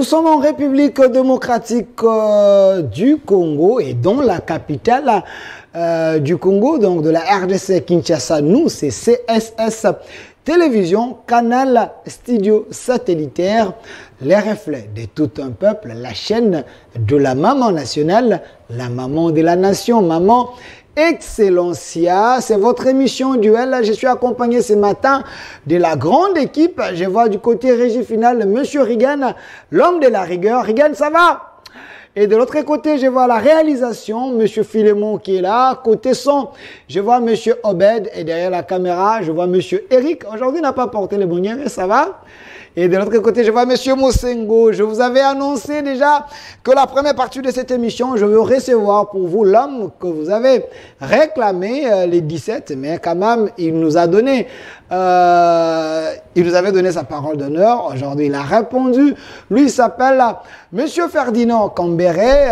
sommes en République démocratique du Congo et dont la capitale du Congo, donc de la RDC Kinshasa, nous, c'est CSS Télévision, canal studio satellitaire, les reflets de tout un peuple, la chaîne de la maman nationale, la maman de la nation, maman Excellencia. C'est votre émission Duel. Je suis accompagné ce matin de la grande équipe. Je vois du côté régie finale Monsieur Rigan, l'homme de la rigueur. Rigan, ça va? Et de l'autre côté, je vois la réalisation, Monsieur Philémon qui est là. Côté son, je vois Monsieur Obed. Et derrière la caméra, je vois Monsieur Eric. Aujourd'hui, il n'a pas porté les bonnets, ça va? Et de l'autre côté, je vois Monsieur Mosengo. Je vous avais annoncé déjà que la première partie de cette émission, je veux recevoir pour vous l'homme que vous avez réclamé les 17. Mais quand même, il nous avait donné sa parole d'honneur. Aujourd'hui, il a répondu. Lui, il s'appelle Monsieur Ferdinand Cambéré,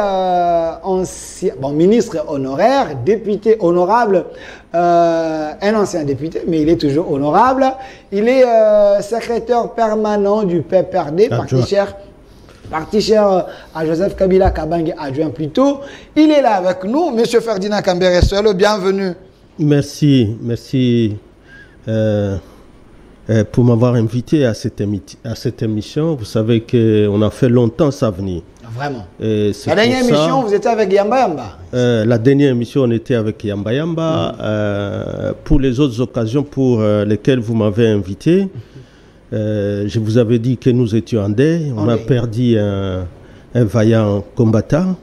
ministre honoraire, député honorable, un ancien député, mais il est toujours honorable. Il est secrétaire permanent du PPRD, parti cher à Joseph Kabila Kabange, adjoint plutôt. Il est là avec nous, Monsieur Ferdinand Cambéré, le bienvenu. Merci pour m'avoir invité à cette émission. Vous savez qu'on a fait longtemps ça venir. Vraiment. La dernière émission, vous étiez avec Yamba Yamba. La dernière émission, on était avec Yamba Yamba. Pour les autres occasions pour lesquelles vous m'avez invité, je vous avais dit que nous étions en deuil. On a perdu un vaillant combattant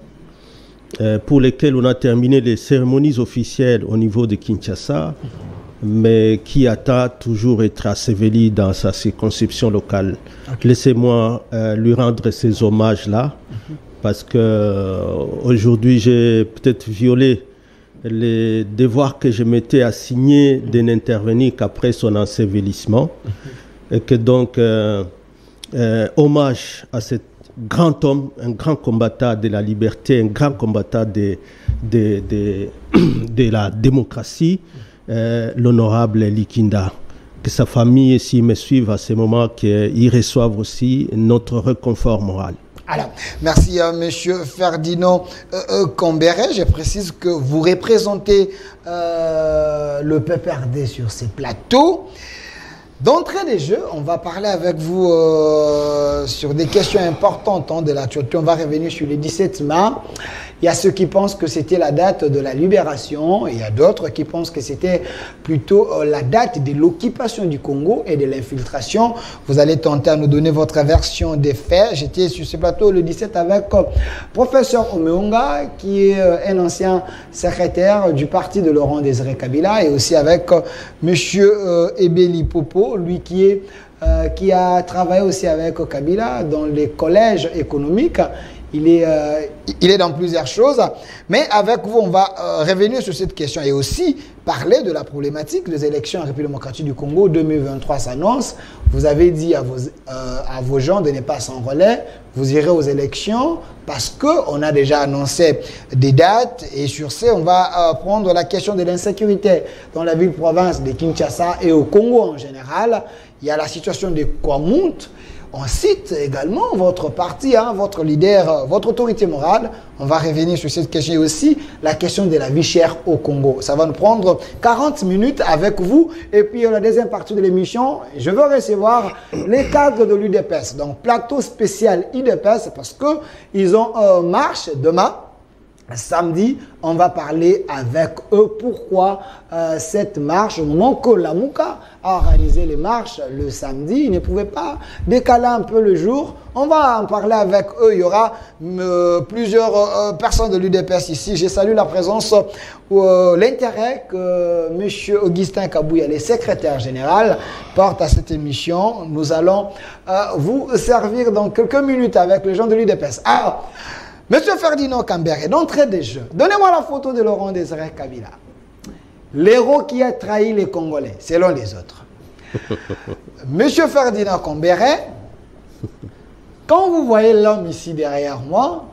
pour lesquels on a terminé les cérémonies officielles au niveau de Kinshasa, mais qui attend toujours être asseveli dans sa circonscription locale. Okay. Laissez-moi lui rendre ces hommages-là, parce que aujourd'hui j'ai peut-être violé les devoirs que je m'étais assigné de n'intervenir qu'après son ensevelissement, et que donc hommage à cet grand homme, un grand combattant de la liberté, un grand combattant de la démocratie, l'honorable Likinda. Que sa famille, s'ils me suivent à ce moment, qu'ils reçoivent aussi notre réconfort moral. Alors, merci Monsieur Ferdinand Cambéré. Je précise que vous représentez le PPRD sur ces plateaux. D'entrée des jeux, on va parler avec vous sur des questions importantes de l'actualité. On va revenir sur les 17 mars. Il y a ceux qui pensent que c'était la date de la libération. Et il y a d'autres qui pensent que c'était plutôt la date de l'occupation du Congo et de l'infiltration. Vous allez tenter à nous donner votre version des faits. J'étais sur ce plateau le 17 avec professeur Omeonga, qui est un ancien secrétaire du parti de Laurent Désiré Kabila, et aussi avec monsieur Ebeli Popo, lui qui a travaillé aussi avec Kabila dans les collèges économiques. Il est dans plusieurs choses, mais avec vous, on va revenir sur cette question et aussi parler de la problématique des élections en République démocratique du Congo 2023 s'annonce. Vous avez dit à vos gens de ne pas s'enrôler, vous irez aux élections parce qu'on a déjà annoncé des dates, et sur ce, on va prendre la question de l'insécurité dans la ville-province de Kinshasa et au Congo en général. Il y a la situation de Kwamount. On cite également votre parti, votre leader, votre autorité morale. On va revenir sur cette question et aussi la question de la vie chère au Congo. Ça va nous prendre 40 minutes avec vous. Et puis, la deuxième partie de l'émission, je veux recevoir les cadres de l'UDPS. Donc, plateau spécial UDPS parce qu'ils ont marche demain. Samedi, on va parler avec eux pourquoi cette marche, au moment que la Mouka a organisé les marches le samedi, ils ne pouvaient pas décaler un peu le jour. On va en parler avec eux. Il y aura plusieurs personnes de l'UDPS ici. Je salue la présence, l'intérêt que M. Augustin Kabouya, le secrétaire général, porte à cette émission. Nous allons vous servir dans quelques minutes avec les gens de l'UDPS. Alors, Monsieur Ferdinand Cambéré, d'entrée des jeux, donnez-moi la photo de Laurent Désiré Kabila. L'héros qui a trahi les Congolais, selon les autres. Monsieur Ferdinand Cambéré, quand vous voyez l'homme ici derrière moi,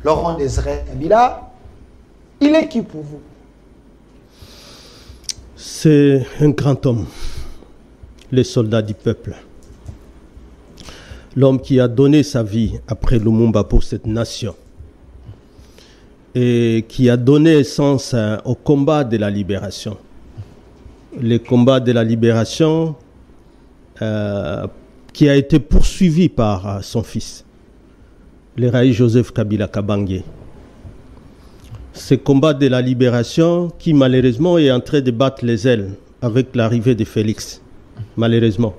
Laurent Désiré Kabila, il est qui pour vous? C'est un grand homme, le soldat du peuple. l'homme qui a donné sa vie après Lumumba pour cette nation et qui a donné sens au combat de la libération. Le combat de la libération qui a été poursuivi par son fils, le Raï Joseph Kabila Kabange. Ce combat de la libération qui malheureusement est en train de battre les ailes avec l'arrivée de Félix, malheureusement.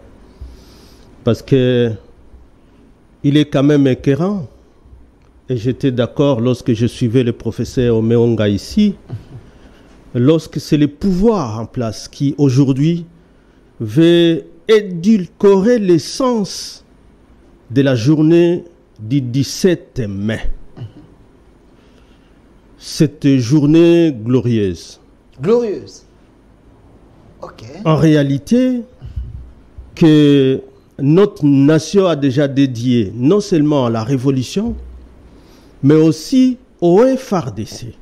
Parce que il est quand même écœurant. Et j'étais d'accord lorsque je suivais le professeur Omeonga ici, lorsque c'est le pouvoir en place qui aujourd'hui veut édulcorer l'essence de la journée du 17 mai. Cette journée glorieuse. Glorieuse. Ok. En réalité, que notre nation a déjà dédié non seulement à la révolution, mais aussi au FRDC.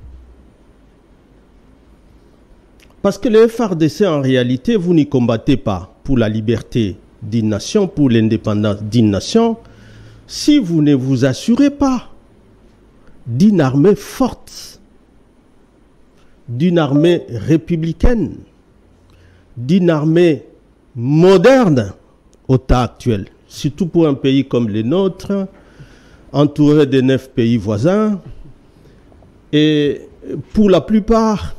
Parce que le FRDC, en réalité, vous n'y combattez pas pour la liberté d'une nation, pour l'indépendance d'une nation, si vous ne vous assurez pas d'une armée forte, d'une armée républicaine, d'une armée moderne au temps actuel, surtout pour un pays comme le nôtre, entouré de 9 pays voisins, et pour la plupart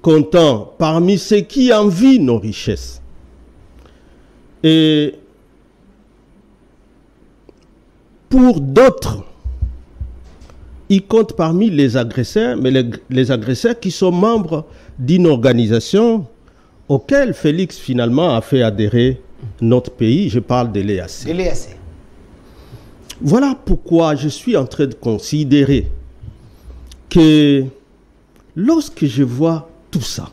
comptant parmi ceux qui envient nos richesses. Et pour d'autres, ils comptent parmi les agresseurs, mais les agresseurs qui sont membres d'une organisation auquel Félix finalement a fait adhérer notre pays. Je parle de l'EAC. De l'EAC. Voilà pourquoi je suis en train de considérer que lorsque je vois tout ça,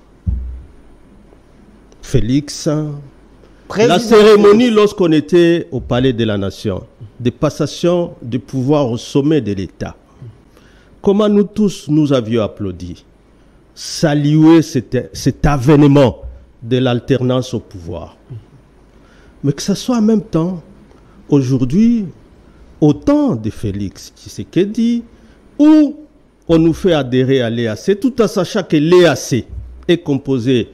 Félix, la cérémonie lorsqu'on était au Palais de la Nation, de passation de pouvoir au sommet de l'État, comment nous tous nous avions applaudi, salué cet avènement de l'alternance au pouvoir. Mais que ce soit en même temps, aujourd'hui, au temps de Félix Tshisekedi, où on nous fait adhérer à l'EAC, tout en sachant que l'EAC est composé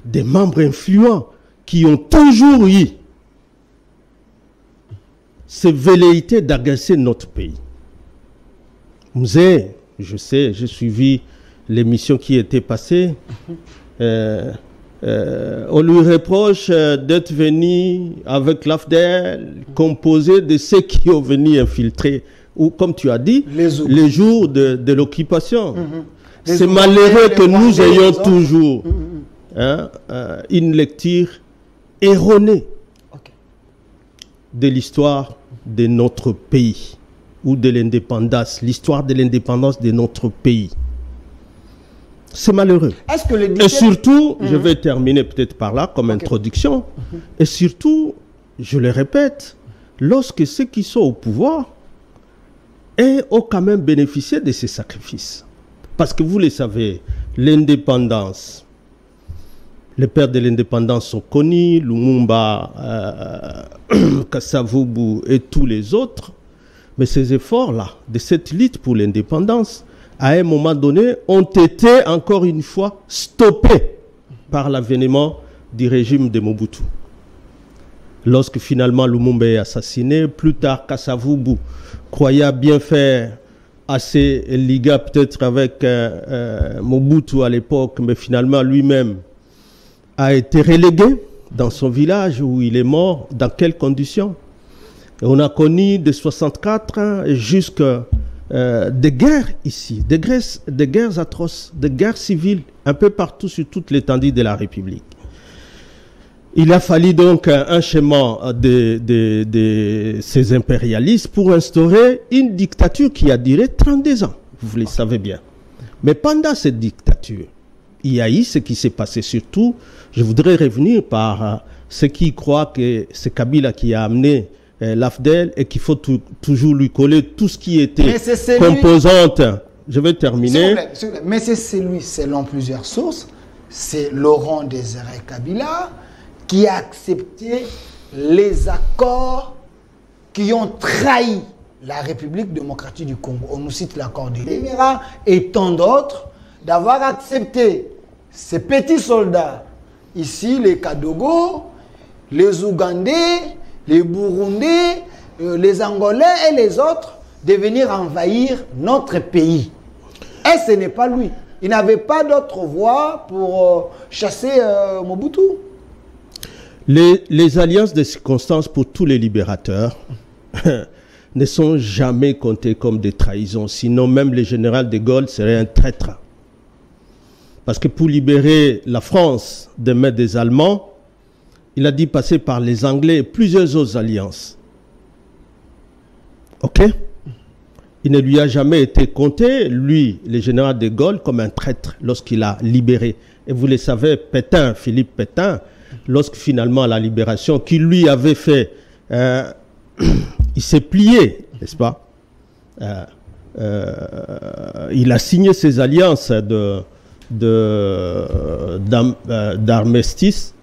des membres influents qui ont toujours eu ces velléités d'agresser notre pays. Mzé, je sais, j'ai suivi l'émission qui était passée. On lui reproche d'être venu avec l'AFDEL, composé de ceux qui ont venu infiltrer, ou comme tu as dit, les jours de l'occupation. C'est malheureux que nous ayons toujours une lecture erronée de l'histoire de notre pays, ou de l'indépendance, l'histoire de l'indépendance de notre pays. C'est malheureux. Et surtout, je vais terminer peut-être par là comme introduction, et surtout, je le répète, lorsque ceux qui sont au pouvoir ont quand même bénéficié de ces sacrifices. Parce que vous le savez, l'indépendance, les pères de l'indépendance sont connus, Lumumba, Kasavubu et tous les autres, mais ces efforts-là, de cette lutte pour l'indépendance, à un moment donné, ont été encore une fois stoppés par l'avènement du régime de Mobutu. Lorsque finalement Lumumba est assassiné, plus tard Kasavubu croyait bien faire assez liga peut-être avec Mobutu à l'époque, mais finalement lui-même a été relégué dans son village où il est mort, dans quelles conditions. Et on a connu de 64 jusqu'à des guerres ici, des guerres atroces, des guerres civiles, un peu partout sur toute l'étendue de la République. Il a fallu donc un chemin de ces impérialistes pour instaurer une dictature qui a duré 32 ans, vous le savez bien. Mais pendant cette dictature, il y a eu ce qui s'est passé surtout. Je voudrais revenir par ceux qui croient que c'est Kabila qui a amené l'AFDEL et qu'il faut toujours lui coller tout ce qui était composante. Je vais terminer. S'il vous plaît. Mais c'est celui, selon plusieurs sources, c'est Laurent Désiré Kabila qui a accepté les accords qui ont trahi la République démocratique du Congo. On nous cite l'accord de l'Émirat et tant d'autres, d'avoir accepté ces petits soldats, ici les Kadogo, les Ougandais, les Burundais, les Angolais et les autres, de venir envahir notre pays. Et ce n'est pas lui. Il n'avait pas d'autre voie pour chasser Mobutu. Les alliances de circonstances pour tous les libérateurs ne sont jamais comptées comme des trahisons. Sinon, même le général de Gaulle serait un traître. Parce que pour libérer la France des mains des Allemands, il a dû passer par les Anglais et plusieurs autres alliances. OK? Il ne lui a jamais été compté, lui, le général de Gaulle, comme un traître lorsqu'il a libéré. Et vous le savez, Pétain, Philippe Pétain, lorsque finalement la libération qu'il lui avait fait, il s'est plié, n'est-ce pas? Il a signé ses alliances d'armistice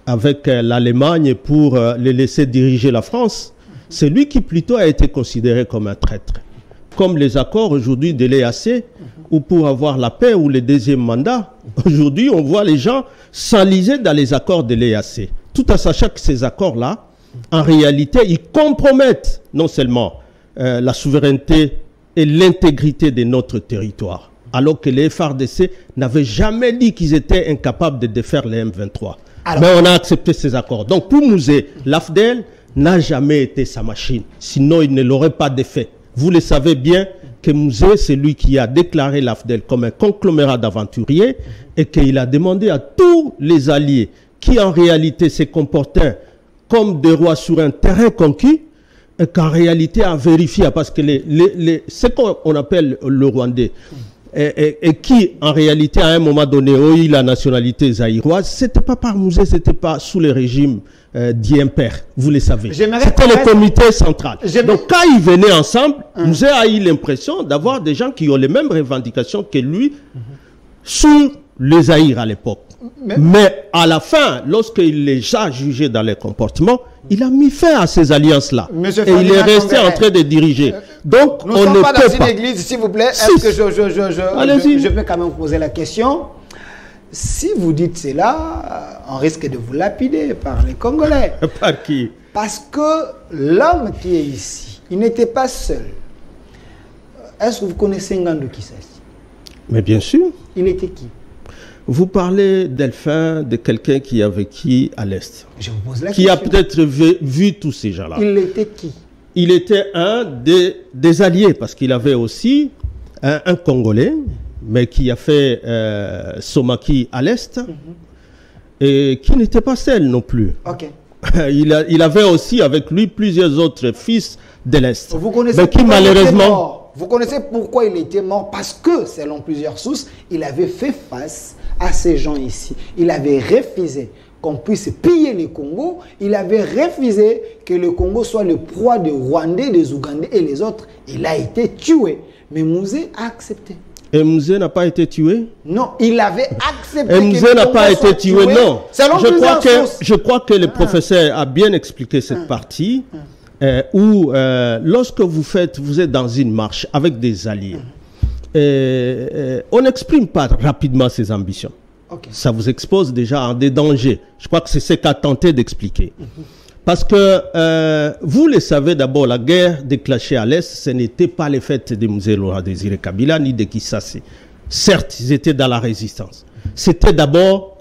avec l'Allemagne pour les laisser diriger la France. C'est lui qui plutôt a été considéré comme un traître. Comme les accords aujourd'hui de l'EAC, ou pour avoir la paix ou le deuxième mandat. Aujourd'hui, on voit les gens s'enliser dans les accords de l'EAC. Tout en sachant que ces accords-là, en réalité, ils compromettent non seulement la souveraineté et l'intégrité de notre territoire, alors que les FARDC n'avaient jamais dit qu'ils étaient incapables de défaire les M23. Alors, mais on a accepté ces accords. Donc pour Mouzé, l'AFDEL n'a jamais été sa machine. Sinon, il ne l'aurait pas défait. Vous le savez bien que Mouzé, c'est lui qui a déclaré l'AFDEL comme un conglomérat d'aventuriers et qu'il a demandé à tous les alliés qui en réalité se comportaient comme des rois sur un terrain conquis, et qu'en réalité a vérifié, parce que ce qu'on appelle le Rwandais, et qui en réalité à un moment donné a eu la nationalité zaïroise, c'était pas par Mouzé, c'était pas sous le régime d'impère, vous le savez. C'était le comité central. Donc quand ils venaient ensemble, Mouzé a eu l'impression d'avoir des gens qui ont les mêmes revendications que lui sur les Zaïre à l'époque. Mais à la fin, lorsqu'il les a jugés dans les comportements, il a mis fin à ces alliances-là. Et il est resté en train de diriger. Donc, nous ne sommes pas dans une église, s'il vous plaît. Est-ce que je peux quand même poser la question? Si vous dites cela, on risque de vous lapider par les Congolais. Par qui? Parce que l'homme qui est ici, il n'était pas seul. Est-ce que vous connaissez Ngandou Kisasi? Mais bien sûr. Il était qui? Vous parlez, Delphin, de quelqu'un qui a vécu à l'Est. Je vous pose la question. Qui a peut-être vu tous ces gens-là. Il était qui? Il était un des alliés, parce qu'il avait aussi un Congolais, mais qui a fait Somaki à l'Est, et qui n'était pas seul non plus. Ok. Il avait aussi avec lui plusieurs autres fils de l'Est. Vous connaissez, mais qui malheureusement... Vous connaissez pourquoi il était mort? Parce que, selon plusieurs sources, il avait fait face à ces gens ici. Il avait refusé qu'on puisse piller le Congo. Il avait refusé que le Congo soit le proie des Rwandais, des Ougandais et les autres. Il a été tué. Mais Mouzé a accepté. Et Mouzé n'a pas été tué? Non, il avait accepté. Et Mouzé n'a pas été tué, non. Je crois que le professeur a bien expliqué cette partie. Où lorsque vous êtes dans une marche avec des alliés, on n'exprime pas rapidement ses ambitions. Okay. Ça vous expose déjà à des dangers. Je crois que c'est ce qu'a tenté d'expliquer. Parce que vous le savez d'abord, la guerre déclenchée à l'Est, ce n'était pas le fait de Mouzé Laurent Désiré Kabila ni de Kisasi. Certes, ils étaient dans la résistance. C'était d'abord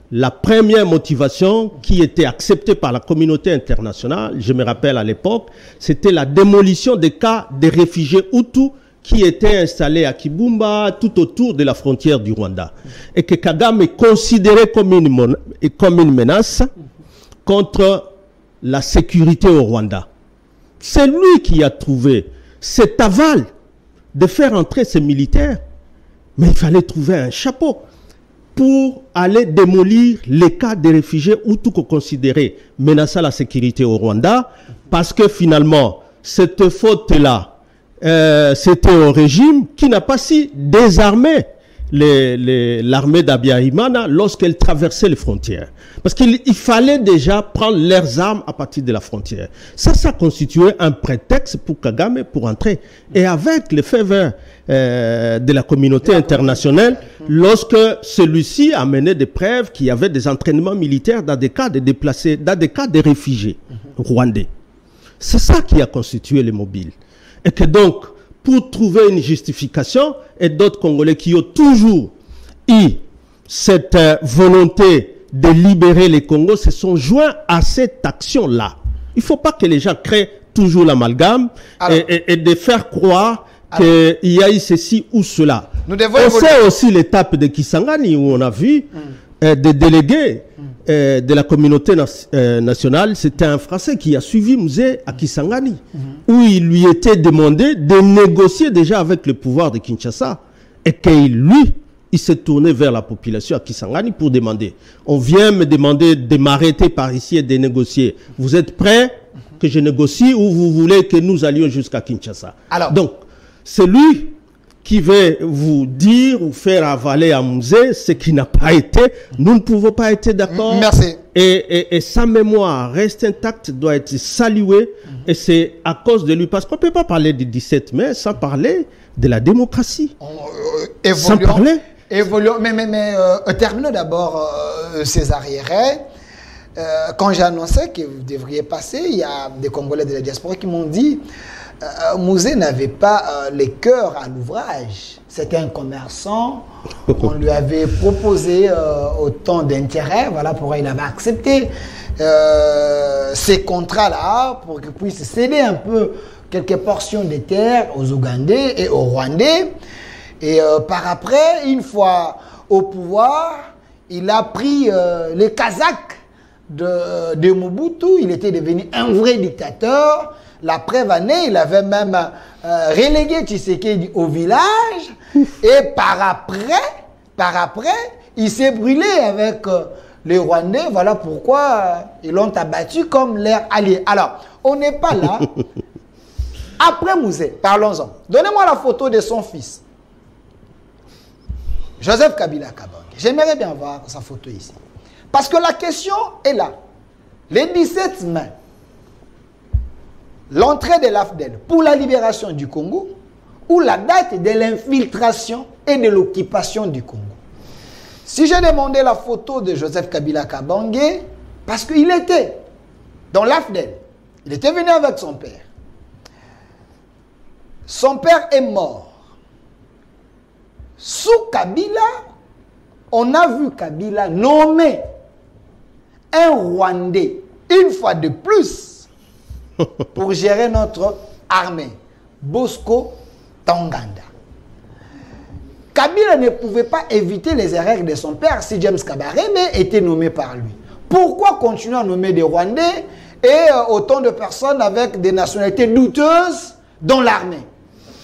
la première motivation qui était acceptée par la communauté internationale, je me rappelle à l'époque, c'était la démolition des cas des réfugiés Hutus qui étaient installés à Kibumba, tout autour de la frontière du Rwanda. Et que Kagame est considéré comme une menace contre la sécurité au Rwanda. C'est lui qui a trouvé cet aval de faire entrer ces militaires. Mais il fallait trouver un chapeau pour aller démolir les cas des réfugiés Hutus considérés menaçant la sécurité au Rwanda, parce que finalement, cette faute-là, c'était au régime qui n'a pas si désarmé l'armée d'Abiyarimana lorsqu'elle traversait les frontières. Parce qu'il fallait déjà prendre leurs armes à partir de la frontière. Ça constituait un prétexte pour Kagame pour entrer. Et avec les faveurs de la communauté internationale, lorsque celui-ci amenait des preuves qu'il y avait des entraînements militaires dans des cas de déplacés, dans des cas de réfugiés rwandais. C'est ça qui a constitué les mobiles. Et que donc, pour trouver une justification, et d'autres Congolais qui ont toujours eu cette volonté de libérer les Congos se sont joints à cette action-là. Il ne faut pas que les gens créent toujours l'amalgame et de faire croire qu'il y a eu ceci ou cela. On sait aussi l'étape de Kisangani où on a vu des délégués de la communauté nationale. C'était un Français qui a suivi Musée à Kisangani, où il lui était demandé de négocier déjà avec le pouvoir de Kinshasa, et lui, il s'est tourné vers la population à Kisangani pour demander. On vient me demander de m'arrêter par ici et de négocier. Vous êtes prêts que je négocie ou vous voulez que nous allions jusqu'à Kinshasa? Donc, c'est lui qui va vous dire ou faire avaler à Musée ce qui n'a pas été. Nous ne pouvons pas être d'accord. Merci. Et sa mémoire reste intacte, doit être saluée. Et c'est à cause de lui. Parce qu'on ne peut pas parler du 17 mai sans parler de la démocratie. Sans parler. Mais terminons d'abord ces arriérés. Quand j'ai annoncé que vous devriez passer, il y a des Congolais de la diaspora qui m'ont dit Musée n'avait pas le cœur à l'ouvrage. C'était un commerçant. On lui avait proposé autant d'intérêt. Voilà pourquoi il avait accepté ces contrats-là pour qu'il puisse céder un peu quelques portions de terre aux Ougandais et aux Rwandais. Et par après, une fois au pouvoir, il a pris les Kazakhs de Mobutu. Il était devenu un vrai dictateur. La preuve en est, il avait même relégué Tshisekedi au village. Et par après, il s'est brûlé avec les Rwandais. Voilà pourquoi ils l'ont abattu comme leur allié. Alors, on n'est pas là. Après Musée, parlons-en. Donnez-moi la photo de son fils, Joseph Kabila Kabange. J'aimerais bien voir sa photo ici. Parce que la question est là. Le 17 mai, l'entrée de l'AFDEL pour la libération du Congo ou la date de l'infiltration et de l'occupation du Congo. Si j'ai demandé la photo de Joseph Kabila Kabange, parce qu'il était dans l'AFDEL, il était venu avec son père. Son père est mort. Sous Kabila, on a vu Kabila nommer un Rwandais, une fois de plus, pour gérer notre armée, Bosco Tanganda. Kabila ne pouvait pas éviter les erreurs de son père si James Kabarebe était nommé par lui. Pourquoi continuer à nommer des Rwandais et autant de personnes avec des nationalités douteuses dans l'armée?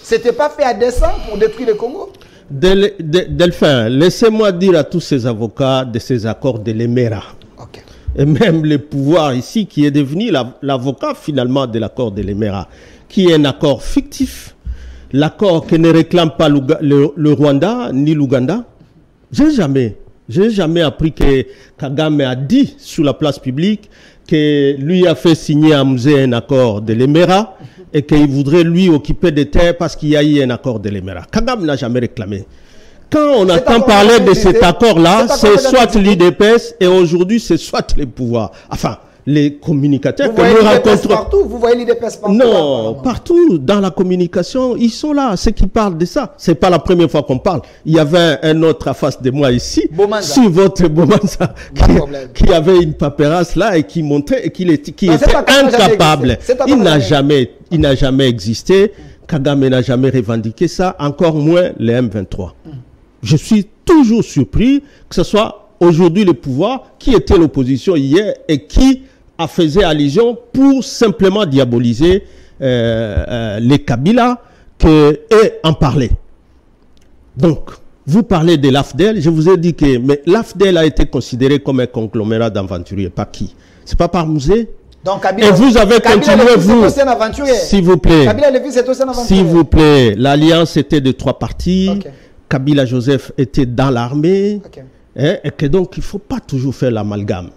C'était pas fait à dessein pour détruire le Congo? Delphin, laissez-moi dire à tous ces avocats de ces accords de l'Emera. Okay. Et même le pouvoir ici qui est devenu l'avocat finalement de l'accord de l'Emera, qui est un accord fictif, l'accord qui ne réclame pas le Rwanda ni l'Ouganda. J'ai jamais appris que Kagame a dit sur la place publique que lui a fait signer à Musée un accord de l'Emera et qu'il voudrait lui occuper des terres parce qu'il y a eu un accord de l'Emera. Kagame n'a jamais réclamé. Quand on entend parler de cet accord-là, c'est soit l'IDPS et aujourd'hui c'est soit les pouvoirs. Enfin, les communicateurs que nous rencontrons. Partout, vous voyez l'IDPS partout? Non, partout dans la communication, ils sont là, ceux qui parlent de ça. C'est pas la première fois qu'on parle. Il y avait un autre à face de moi ici, sur votre Bomanza, qui avait une paperasse là et qui montrait et qui était incapable. Il n'a jamais existé. Kagame n'a jamais revendiqué ça, encore moins les M23. Je suis toujours surpris que ce soit aujourd'hui le pouvoir qui était l'opposition hier et qui a fait allusion pour simplement diaboliser les Kabila et en parler. Donc, vous parlez de l'AFDEL, je vous ai dit que l'AFDEL a été considéré comme un conglomérat d'aventuriers. Par qui? C'est pas par Musée? Donc, Kabila, et vous avez continué, vous, s'il vous plaît, Kabila Levi, c'est aussi un aventurier. S'il vous plaît, l'alliance était de 3 partis. Okay. Kabila Joseph était dans l'armée, Ok. et que donc il ne faut pas toujours faire l'amalgame.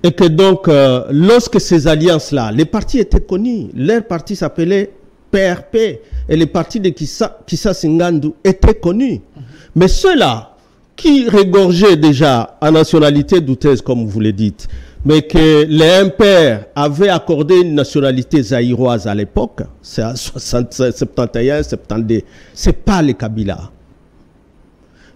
Et que donc, lorsque ces alliances-là, les partis étaient connus, leur parti s'appelait PRP, et les partis de Kissa Singandu étaient connus. Mais ceux-là, qui regorgeaient déjà en nationalité douteuse, comme vous le dites, mais que les impairs avaient accordé une nationalité zaïroise à l'époque, c'est en 71, 72, c'est pas les Kabila.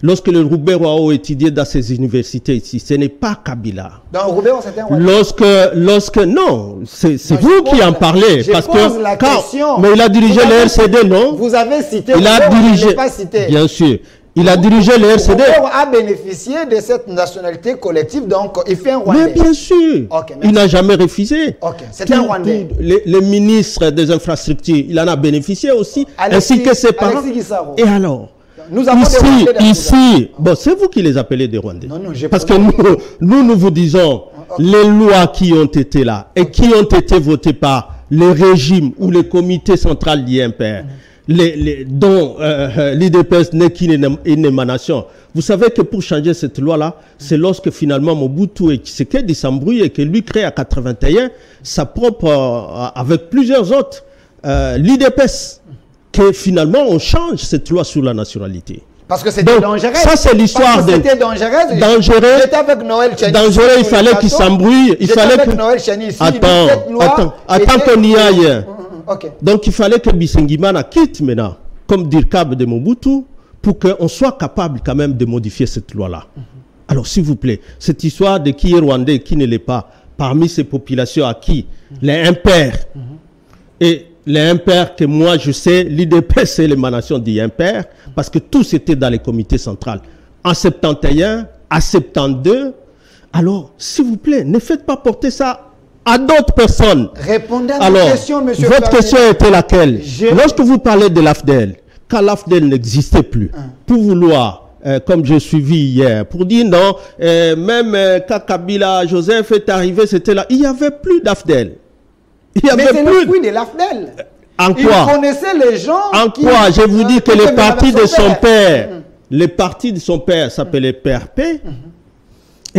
Lorsque le Robert Wao étudiait dans ces universités ici, ce n'est pas Kabila. Donc Robert, c'était un Rwandais. Non, c'est vous qui en parlez. Je Parce pose que la question. mais il a dirigé le RCD, non? Vous avez cité Il a Robert, je dirigé, l'ai pas cité. bien sûr. Il a dirigé le RCD. Robert a bénéficié de cette nationalité collective, donc il fait un Rwandais. Mais bien sûr, Ok, il n'a jamais refusé. Ok, c'est un Rwandais. Les ministres des infrastructures, il en a bénéficié aussi, Alexis- ainsi que ses parents. Alexis Guissaro. Et alors, Nous avons des Rwandais dans ici, bon, c'est vous qui les appelez des Rwandais. Non, non, j'ai Parce pas- que nous vous disons, les lois qui ont été là et qui ont été votées par le régime ou le comité central d'IMPR, dont l'IDPS n'est qu'une émanation. Vous savez que pour changer cette loi-là, c'est lorsque finalement Mobutu et Tshisekedi s'embrouillent et que lui crée à 81 sa propre, avec plusieurs autres, l'IDPS, que finalement on change cette loi sur la nationalité. Parce que c'était Donc, dangereux. ça, c'est l'histoire de- C'était dangereux. Dangereux. J'étais avec Noël Chani. Dangereux, il fallait qu'il s'embrouille. Il fallait avec que... Noël Chani ici. Attends qu'on y aille. Ok. Donc il fallait que Bisengimana quitte maintenant, comme Dirkab de Mobutu, pour qu'on soit capable quand même de modifier cette loi-là. Alors s'il vous plaît, cette histoire de qui est rwandais et qui ne l'est pas, parmi ces populations à qui les impairs, et les impairs que moi je sais, l'IDP c'est l'émanation des impairs, parce que tous étaient dans les comités centrales. En 71, à 72, alors s'il vous plaît, ne faites pas porter ça à d'autres personnes. Répondez à Alors, ma question, monsieur. votre Ferdinand. question était laquelle? Je- Lorsque vous parlez de l'AFDEL, quand l'AFDEL n'existait plus, pour vouloir, comme j'ai suivi hier, pour dire non, même quand Kabila Joseph est arrivé, c'était là, il n'y avait plus d'AFDEL. Il n'y Mais avait c'est plus. le fruit de l'AFDEL. En Il quoi? connaissait les gens. En qui- quoi? Je vous dis que qui les venaient partis avec de son père, les partis de son père s'appelaient PRP, et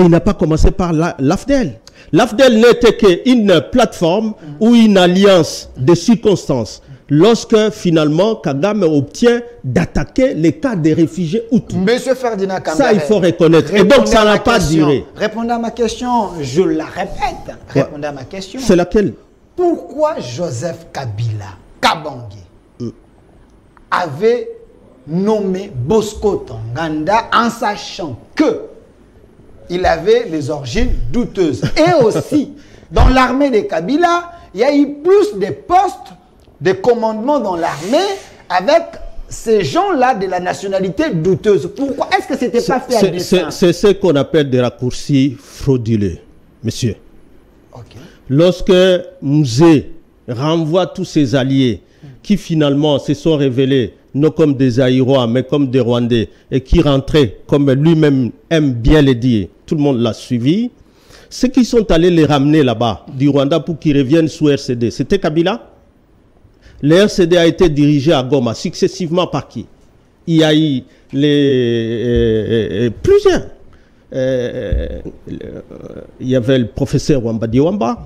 il n'a pas commencé par l'AFDEL. L'AFDEL n'était qu'une plateforme ou une alliance de circonstances lorsque finalement Kagame obtient d'attaquer les cas des réfugiés Hutus. Monsieur Ferdinand Kambere. Ça, il faut reconnaître. Et donc, Répondez ça à n'a ma pas question. duré. Répondez à ma question, je la répète. Répondez à ma question. C'est laquelle? Pourquoi Joseph Kabila Kabange avait nommé Bosco Ntaganda en sachant que il avait les origines douteuses. Et aussi, dans l'armée de Kabila, il y a eu plus de postes de commandement dans l'armée avec ces gens-là de la nationalité douteuse. Pourquoi? Est-ce que c'était pas fait à dessein? C'est ce qu'on appelle des raccourcis frauduleux, monsieur. Ok. Lorsque Mouzé renvoie tous ses alliés qui finalement se sont révélés non comme des Aïrois mais comme des Rwandais et qui rentraient, comme lui-même aime bien le dire, tout le monde l'a suivi, ceux qui sont allés les ramener là-bas du Rwanda pour qu'ils reviennent sous RCD, c'était Kabila. Le RCD a été dirigé à Goma successivement par qui? Il y a eu plusieurs. Il y avait le professeur Wambadi Wamba.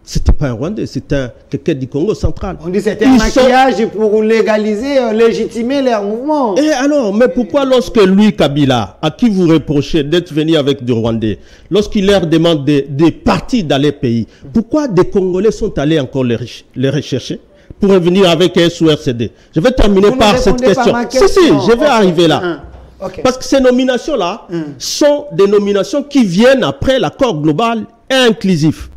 C'était pas un Rwandais, c'était quelqu'un du Congo central. On dit que c'était un maquillage pour légaliser, légitimer leur mouvement. Et alors, mais pourquoi lorsque lui, Kabila, à qui vous reprochez d'être venu avec des Rwandais, lorsqu'il leur demande des partis dans les pays, pourquoi des Congolais sont allés encore les rechercher pour revenir avec un sous RCD? Je vais terminer Vous par ne cette répondez pas à question. ma Si, je vais arriver là. Okay. Parce que ces nominations-là sont des nominations qui viennent après l'accord global et inclusif.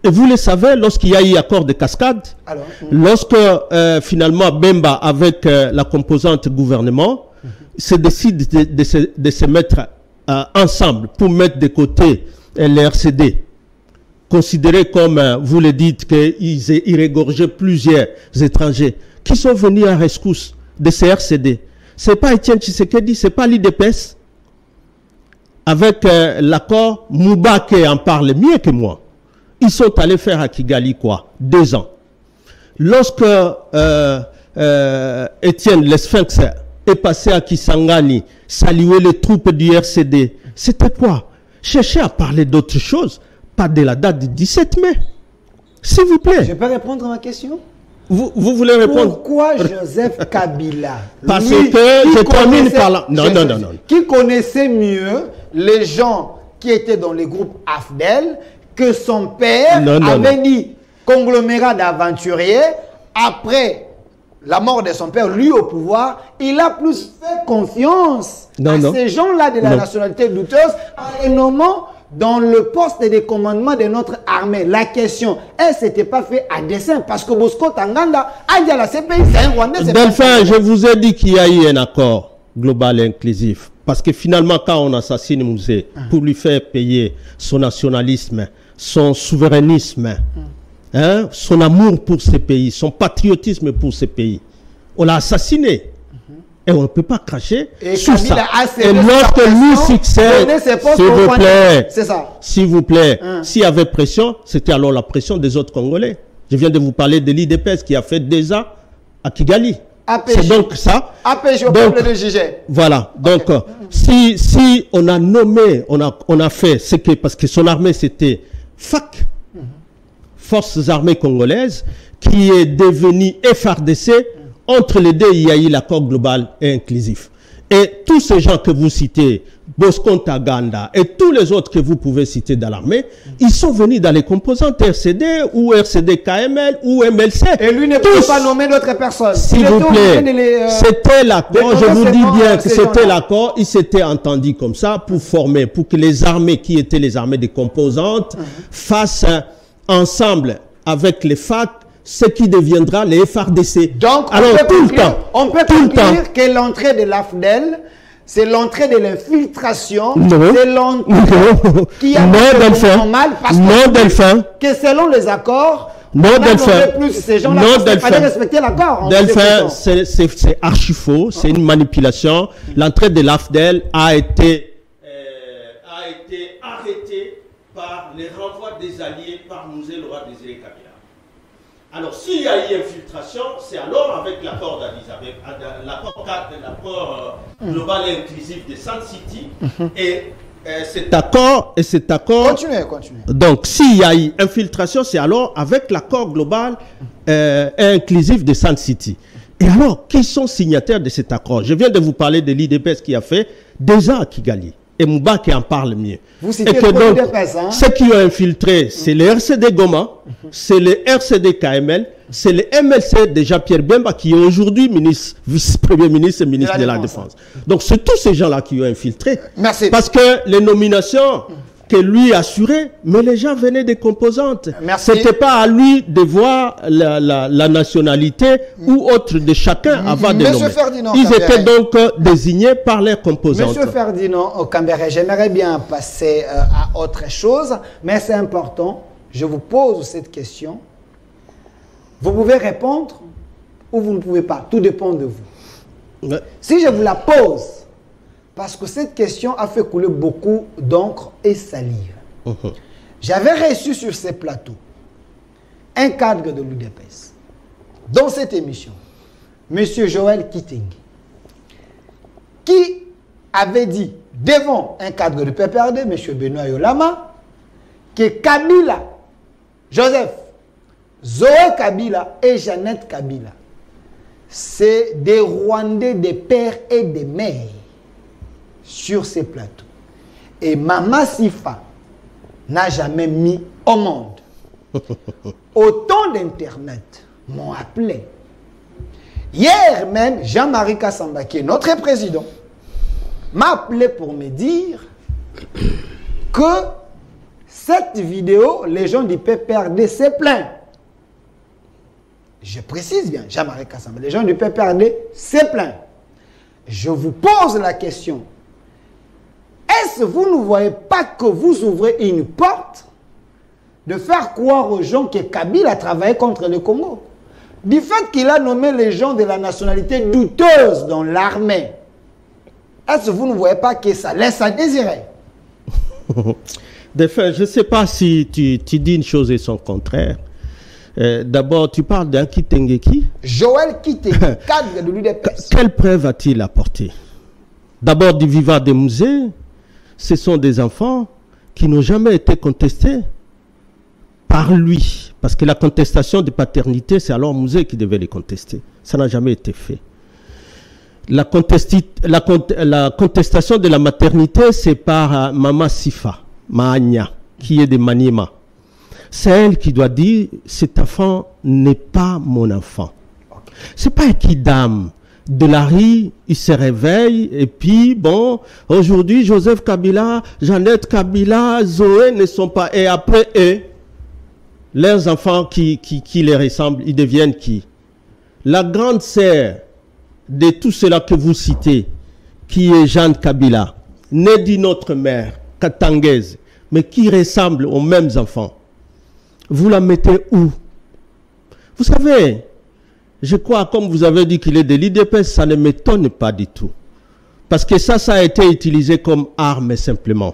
Et vous le savez, lorsqu'il y a eu accord de cascade, alors, lorsque finalement Bemba, avec la composante gouvernement, se décide de se mettre ensemble pour mettre de côté l'RCD, considéré comme, vous le dites, qu'ils régorgeaient plusieurs étrangers qui sont venus à rescousse de ces RCD. Ce n'est pas Etienne Tshisekedi, ce n'est pas l'IDPS. Avec l'accord, Moubake en parle mieux que moi. Ils sont allés faire à Kigali, quoi, 2 ans. Lorsque Étienne, le Sphinx, est passé à Kisangani, saluer les troupes du RCD. C'était quoi? Cherchez à parler d'autre chose, pas de la date du 17 mai. S'il vous plaît. Je peux répondre à ma question? Vous voulez répondre? Pourquoi Joseph Kabila? Parce que je termine par là. Non. Qui connaissait mieux les gens qui étaient dans les groupes AFDEL que son père avait dit conglomérat d'aventuriers. Après la mort de son père, lui au pouvoir, il a plus fait confiance à ces gens-là de la nationalité douteuse en les nommant dans le poste de commandement de notre armée. La question, est-ce que c'était pas fait à dessein? Parce que Bosco Tanganda a dit à la CPI, c'est un Rwandais. Delphin, je vous ai dit qu'il y a eu un accord global et inclusif. Parce que finalement, quand on assassine Mouzé, pour lui faire payer son nationalisme, son souverainisme, son amour pour ce pays, son patriotisme pour ce pays, on l'a assassiné. Et on ne peut pas cracher sur ça. Et notre lui succès, s'il vous plaît, s'il vous plaît, s'il y avait pression, c'était alors la pression des autres Congolais. Je viens de vous parler de l'IDPS qui a fait 2 ans à Kigali. C'est donc ça. APJ au peuple de juger. Voilà. Donc, si on a nommé, on a fait ce que, parce que son armée c'était FAC, Forces armées congolaises, qui est devenue FRDC. Entre les deux, il y a eu l'accord global et inclusif. Et tous ces gens que vous citez, Bosco Ntaganda et tous les autres que vous pouvez citer dans l'armée, ils sont venus dans les composantes RCD ou RCD KML ou MLC. Et lui ne peut pas nommer d'autres personnes. S'il vous plaît, c'était l'accord, je vous dis bien que c'était l'accord, ils s'étaient entendus comme ça pour former, pour que les armées qui étaient les armées des composantes fassent ensemble avec les FAC ce qui deviendra les FRDC. Donc, on peut conclure que l'entrée de l'AFDEL, c'est l'entrée de l'infiltration, c'est l'entrée qui a normal parce que selon les accords, ces gens-là ne fallait respecter l'accord. Delphin, c'est archi faux, c'est une manipulation. L'entrée de l'AFDEL a été arrêtée par les renvois des alliés par Mouzé le roi Désiré Kabila. Alors, s'il y a eu infiltration, c'est alors avec l'accord d'Addis Abeba, l'accord global et inclusif de Sun City, et cet accord... Continuez. Donc, s'il y a eu infiltration, c'est alors avec l'accord global et inclusif de Sun City. Et alors, qui sont signataires de cet accord? Je viens de vous parler de l'IDPS qui a fait 2 ans à Kigali. Et Mouba qui en parle mieux. Vous citez l'IDPS, hein? Ceux qui ont infiltré, c'est le RCD Goma, c'est le RCD KML, c'est le MLC de Jean-Pierre Bemba qui est aujourd'hui vice-premier ministre et ministre de la Défense. Donc c'est tous ces gens-là qui ont infiltré. Merci. Parce que les nominations que lui assurait, mais les gens venaient des composantes. Ce n'était pas à lui de voir la nationalité ou autre de chacun avant de nommer. Ils étaient donc désignés par les composantes. Monsieur Ferdinand Kambere, j'aimerais bien passer à autre chose, mais c'est important. Je vous pose cette question. Vous pouvez répondre ou vous ne pouvez pas. Tout dépend de vous. Ouais. Si je vous la pose, parce que cette question a fait couler beaucoup d'encre et salive. J'avais reçu sur ces plateaux un cadre de l'UDPS. Dans cette émission, M. Joël Kitting, qui avait dit devant un cadre de PPRD, M. Benoît Yolama, que Kabila, Joseph, Zoé Kabila et Jeannette Kabila, c'est des Rwandais de père et de mère sur ces plateaux. Et Mama Sifa n'a jamais mis au monde. Autant d'Internet m'ont appelé. Hier même, Jean-Marie Kassamba, qui est notre président, m'a appelé pour me dire que cette vidéo, les gens du PPRD s'est plaint. Je précise bien, Jean-Marie Kassamba, les gens du PPRD s'est plaint. Je vous pose la question. Est-ce que vous ne voyez pas que vous ouvrez une porte de faire croire aux gens que Kabila a travaillé contre le Congo? Du fait qu'il a nommé les gens de la nationalité douteuse dans l'armée, est-ce que vous ne voyez pas que ça laisse à désirer? De fait, je ne sais pas si tu dis une chose et son contraire. D'abord, tu parles d'un Kitengeki. Joël Kitengeki, cadre de l'UDPS. Quelle preuve a-t-il apporté? D'abord, du vivant des musées, ce sont des enfants qui n'ont jamais été contestés par lui. Parce que la contestation de paternité, c'est alors Musée qui devait les contester. Ça n'a jamais été fait. La contestation de la maternité, c'est par Mama Sifa, Maanya, qui est de Maniema. C'est elle qui doit dire, cet enfant n'est pas mon enfant. C'est pas un kidam. De la rue, il se réveille et puis, bon, aujourd'hui, Joseph Kabila, Jeannette Kabila, Zoé ne sont pas... Et après, eux, leurs enfants qui les ressemblent, ils deviennent qui? La grande sœur de tout cela que vous citez, qui est Jeanne Kabila, née d'une autre mère, katangaise, mais qui ressemble aux mêmes enfants. Vous la mettez où? Vous savez, je crois, comme vous avez dit qu'il est de l'IDPS, ça ne m'étonne pas du tout. Parce que ça a été utilisé comme arme simplement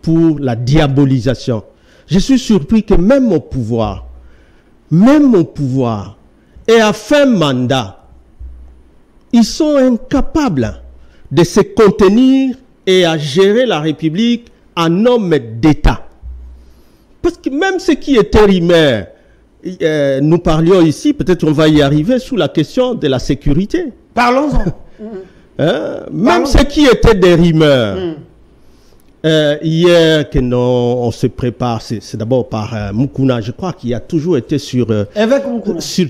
pour la diabolisation. Je suis surpris que même au pouvoir, et à fin mandat, ils sont incapables de se contenir et à gérer la République en homme d'État. Parce que même ceux qui étaient rimeurs, nous parlions ici, peut-être on va y arriver, sous la question de la sécurité. Parlons-en. Même ceux qui étaient des rimeurs. Hier, que on se prépare, c'est d'abord par Mukuna, je crois qu'il a toujours été sur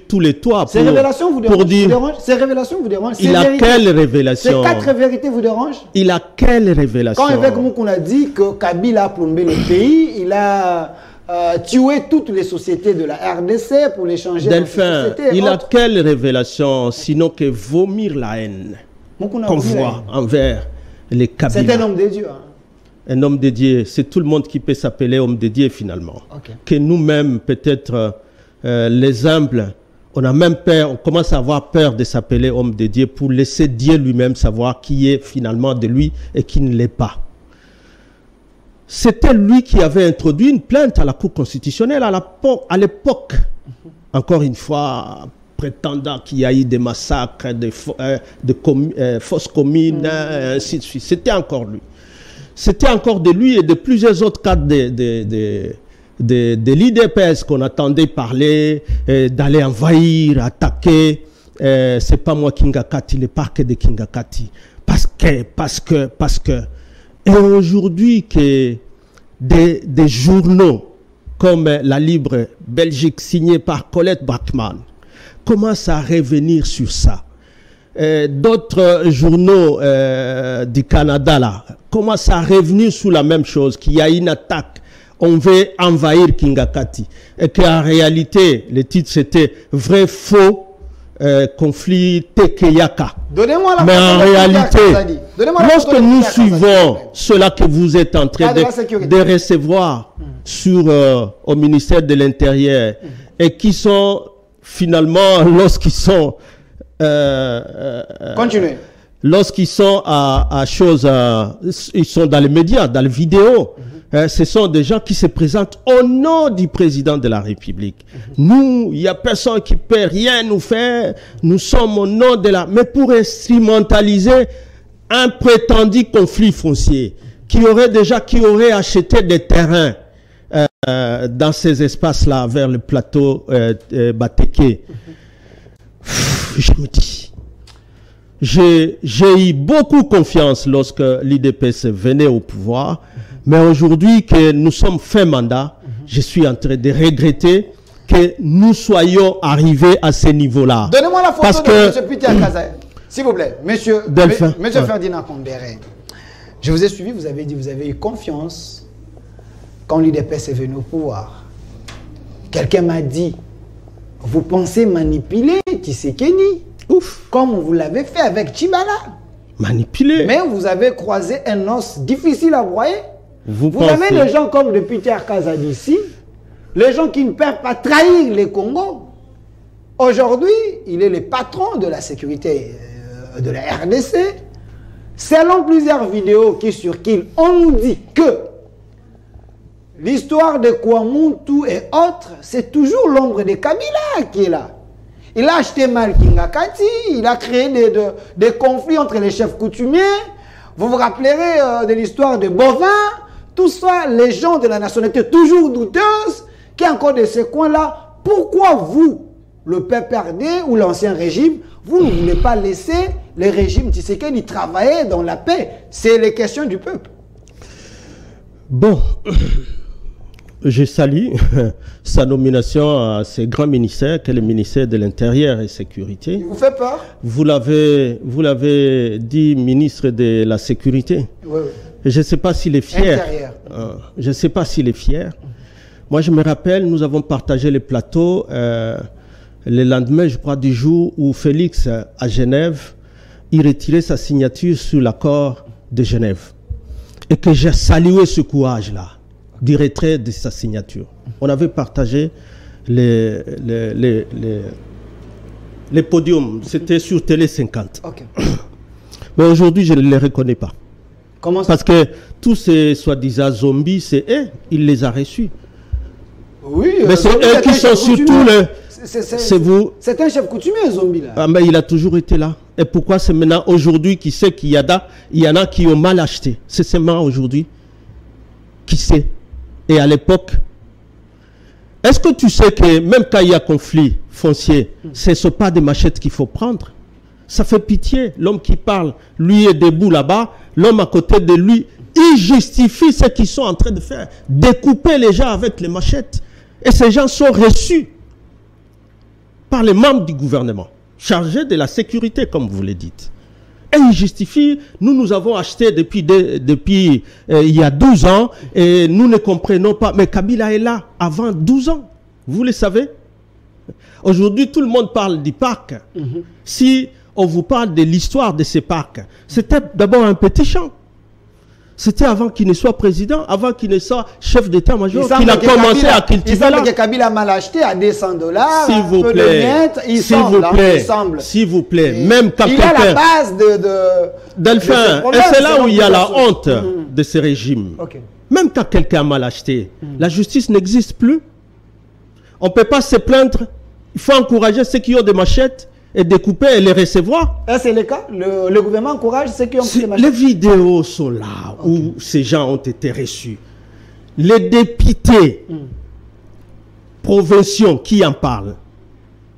tous les toits. Ces révélations vous dérangent? Ces révélations vous dérangent? Il a quelle révélation? Ces 4 vérités vous dérangent? Il a quelle révélation? Quand Évêque Mukuna dit que Kabila a plombé le pays, il a tué toutes les sociétés de la RDC pour les changer. Delphin, il a quelle révélation sinon que vomir la haine qu'on voit envers les Kabila? C'est un homme de Dieu. Hein. Un homme de Dieu, c'est tout le monde qui peut s'appeler homme de Dieu finalement. Okay. Que nous-mêmes, peut-être les humbles, on a même peur, on commence à avoir peur de s'appeler homme de Dieu pour laisser Dieu lui-même savoir qui est finalement de lui et qui ne l'est pas. C'était lui qui avait introduit une plainte à la Cour constitutionnelle à l'époque. Encore une fois, prétendant qu'il y a eu des massacres, des fausses communes, ainsi de suite. C'était encore lui. C'était encore de lui et de plusieurs autres cadres de l'IDPS qu'on attendait parler, d'aller envahir, attaquer. C'est pas moi Kingakati, le parquet de Kingakati. Parce que, et aujourd'hui que des journaux comme La Libre Belgique signée par Colette Bachmann commencent à revenir sur ça. D'autres journaux du Canada là commencent à revenir sur la même chose, qu'il y a une attaque, on veut envahir Kingakati, et qu'en réalité le titre c'était vrai faux conflit Tekeyaka. Mais en réalité, lorsque nous suivons cela que vous êtes en train de recevoir sur au ministère de l'Intérieur, et qui sont finalement, lorsqu'ils sont continuez. Lorsqu'ils sont ils sont dans les médias, dans les vidéos, ce sont des gens qui se présentent au nom du président de la République. Nous, il n'y a personne qui peut rien nous faire. Nous sommes au nom de la... Mais pour instrumentaliser un prétendu conflit foncier qui aurait acheté des terrains dans ces espaces-là, vers le plateau Bateke. Je me dis... J'ai eu beaucoup confiance lorsque l'IDPS venait au pouvoir, mais aujourd'hui que nous sommes fin mandat, je suis en train de regretter que nous soyons arrivés à ce niveau-là. Donnez-moi la photo de M. Peter Kazaï, s'il vous plaît. Monsieur Ferdinand Comberet, je vous ai suivi, vous avez dit, vous avez eu confiance quand l'IDPS est venu au pouvoir. Quelqu'un m'a dit, vous pensez manipuler Tshisekedi? Ouf. Comme vous l'avez fait avec Tchibala. Manipulé. Mais vous avez croisé un os difficile à broyer. Vous pensez... avez des gens comme le Peter Kazadi ici, les gens qui ne peuvent pas trahir les Congos. Aujourd'hui, il est le patron de la sécurité de la RDC. Selon plusieurs vidéos qui circulent, on nous dit que l'histoire de Kouamuntu et autres, c'est toujours l'ombre de Kabila qui est là. Il a acheté Malkingakati, il a créé des conflits entre les chefs coutumiers. Vous vous rappellerez de l'histoire de Bovin. Tout ça, les gens de la nationalité toujours douteuse, qui est encore de ces coins-là. Pourquoi vous, le PPRD ou l'ancien régime, vous ne voulez pas laisser le régime Tshisekedi travailler dans la paix? C'est les questions du peuple. Bon, je salue sa nomination à ce grand ministère qu'est le ministère de l'Intérieur et Sécurité. Il vous fait peur? Vous l'avez dit, ministre de la Sécurité. Oui, oui. Je ne sais pas s'il est fier. Je ne sais pas s'il est fier. Moi, je me rappelle, nous avons partagé les plateaux le lendemain, je crois, du jour où Félix, à Genève, il retirait sa signature sur l'accord de Genève. Et que j'ai salué ce courage-là, du retrait de sa signature. On avait partagé les podiums. C'était sur Télé 50. Okay. Mais aujourd'hui, je ne les reconnais pas. Comment ça? Parce que tous ces soi-disant zombies, c'est eux, il les a reçus. Oui, mais c'est eux qui sont surtout le... C'est vous. C'est un chef coutumier, zombie, là. Ah, mais il a toujours été là. Et pourquoi c'est maintenant, aujourd'hui, qui sait qu'il y en a qui ont mal acheté? C'est seulement aujourd'hui. Qui sait? Et à l'époque, est-ce que tu sais que même quand il y a conflit foncier, ce ne sont pas des machettes qu'il faut prendre? Ça fait pitié. L'homme qui parle, lui est debout là-bas. L'homme à côté de lui, il justifie ce qu'ils sont en train de faire. Découper les gens avec les machettes. Et ces gens sont reçus par les membres du gouvernement, chargés de la sécurité, comme vous le dites. Et ils justifient, nous avons acheté depuis il y a 12 ans, et nous ne comprenons pas. Mais Kabila est là avant 12 ans. Vous le savez. Aujourd'hui, tout le monde parle du parc. Si on vous parle de l'histoire de ces parcs, c'était d'abord un petit champ. C'était avant qu'il ne soit président, avant qu'il ne soit chef d'état-major, qu'il a commencé à cultiver là. Il semble que Kabila mal acheté à $200. S'il vous plaît, s'il vous plaît, même quand il a la base Delphin, et c'est là où il y a la honte de ce régime. Même quand quelqu'un a mal acheté, la justice n'existe plus. On ne peut pas se plaindre. Il faut encourager ceux qui ont des machettes et découper et les recevoir. C'est le cas. Le gouvernement encourage ceux qui ont pris les machettes. Les vidéos sont là où ces gens ont été reçus. Les députés provinciaux qui en parlent.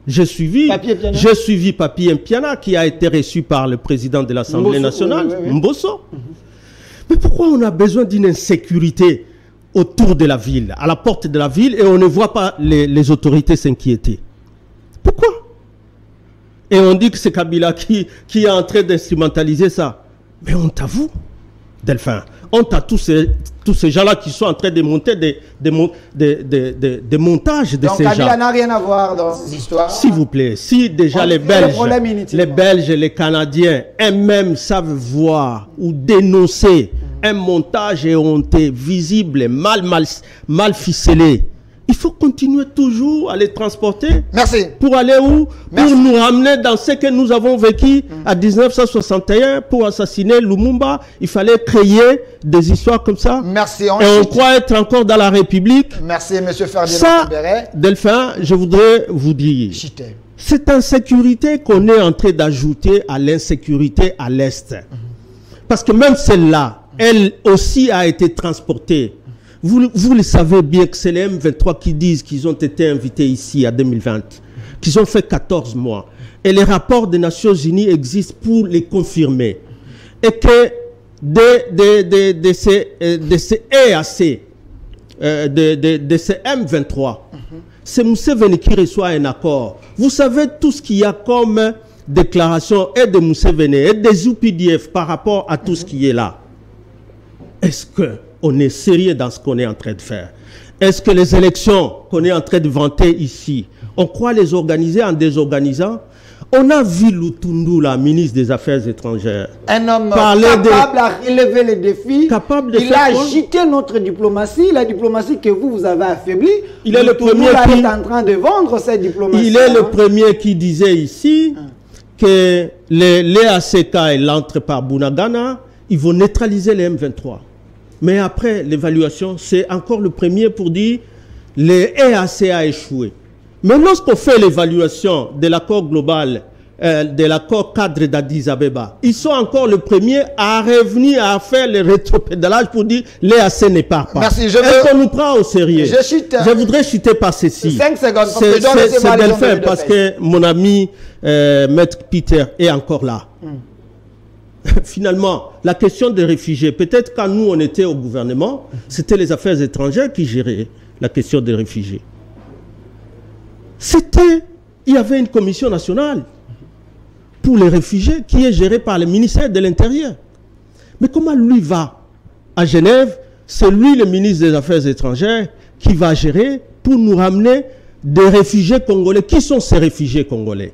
J'ai suivi Papi Mpiana qui a été reçu par le président de l'Assemblée nationale, Mbosso. Mais pourquoi on a besoin d'une insécurité autour de la ville, à la porte de la ville, et on ne voit pas les autorités s'inquiéter? Pourquoi? Et on dit que c'est Kabila qui est en train d'instrumentaliser ça. Mais honte à vous, Delphin. Honte à tous ces gens-là qui sont en train de monter des montages de ces gens. Donc Kabila n'a rien à voir dans cette histoire. S'il vous plaît, si déjà les Belges et les Canadiens eux-mêmes savent voir ou dénoncer un montage éhonté, visible, et mal ficelé, il faut continuer toujours à les transporter. Merci. Pour aller où? Merci. Pour nous ramener dans ce que nous avons vécu à 1961 pour assassiner Lumumba. Il fallait créer des histoires comme ça. Merci. Et on croit être encore dans la République. Merci, M. Ferdinand. Ça, Delphin, je voudrais vous dire, cette insécurité qu'on est en train d'ajouter à l'insécurité à l'Est. Parce que même celle-là, elle aussi a été transportée. Vous le savez bien que c'est les M23 qui disent qu'ils ont été invités ici à 2020, qu'ils ont fait 14 mois. Et les rapports des Nations Unies existent pour les confirmer. Et que de ces EAC, de ces M23, c'est Museveni qui reçoit un accord. Vous savez tout ce qu'il y a comme déclaration et de Museveni et des UPDF par rapport à tout ce qui est là. Est-ce qu'on est sérieux dans ce qu'on est en train de faire? Est-ce que les élections qu'on est en train de vanter ici, on croit les organiser en désorganisant? On a vu Lutundu, la ministre des Affaires étrangères. Un homme capable à relever les défis. Il a agité notre diplomatie, la diplomatie que vous avez affaiblie. Il est le premier qui est en train de vendre cette diplomatie. Il est le premier qui disait ici que les ACK et l'entre par Bunagana, ils vont neutraliser les M23. Mais après l'évaluation, c'est encore le premier pour dire les EAC a échoué. Mais lorsqu'on fait l'évaluation de l'accord global, de l'accord cadre d'Addis Abeba, ils sont encore le premier à revenir à faire le rétropédalage pour dire l'EAC n'est pas. Merci, est-ce qu'on nous prend au sérieux? Je voudrais chuter par ceci. 5 secondes. C'est bien fait parce que mon ami Maître Peter est encore là. Finalement, la question des réfugiés, peut-être quand nous on était au gouvernement, c'était les affaires étrangères qui géraient la question des réfugiés. Il y avait une commission nationale pour les réfugiés qui est gérée par le ministère de l'Intérieur. Mais comment lui va à Genève? C'est lui le ministre des Affaires étrangères qui va gérer pour nous ramener des réfugiés congolais. Qui sont ces réfugiés congolais?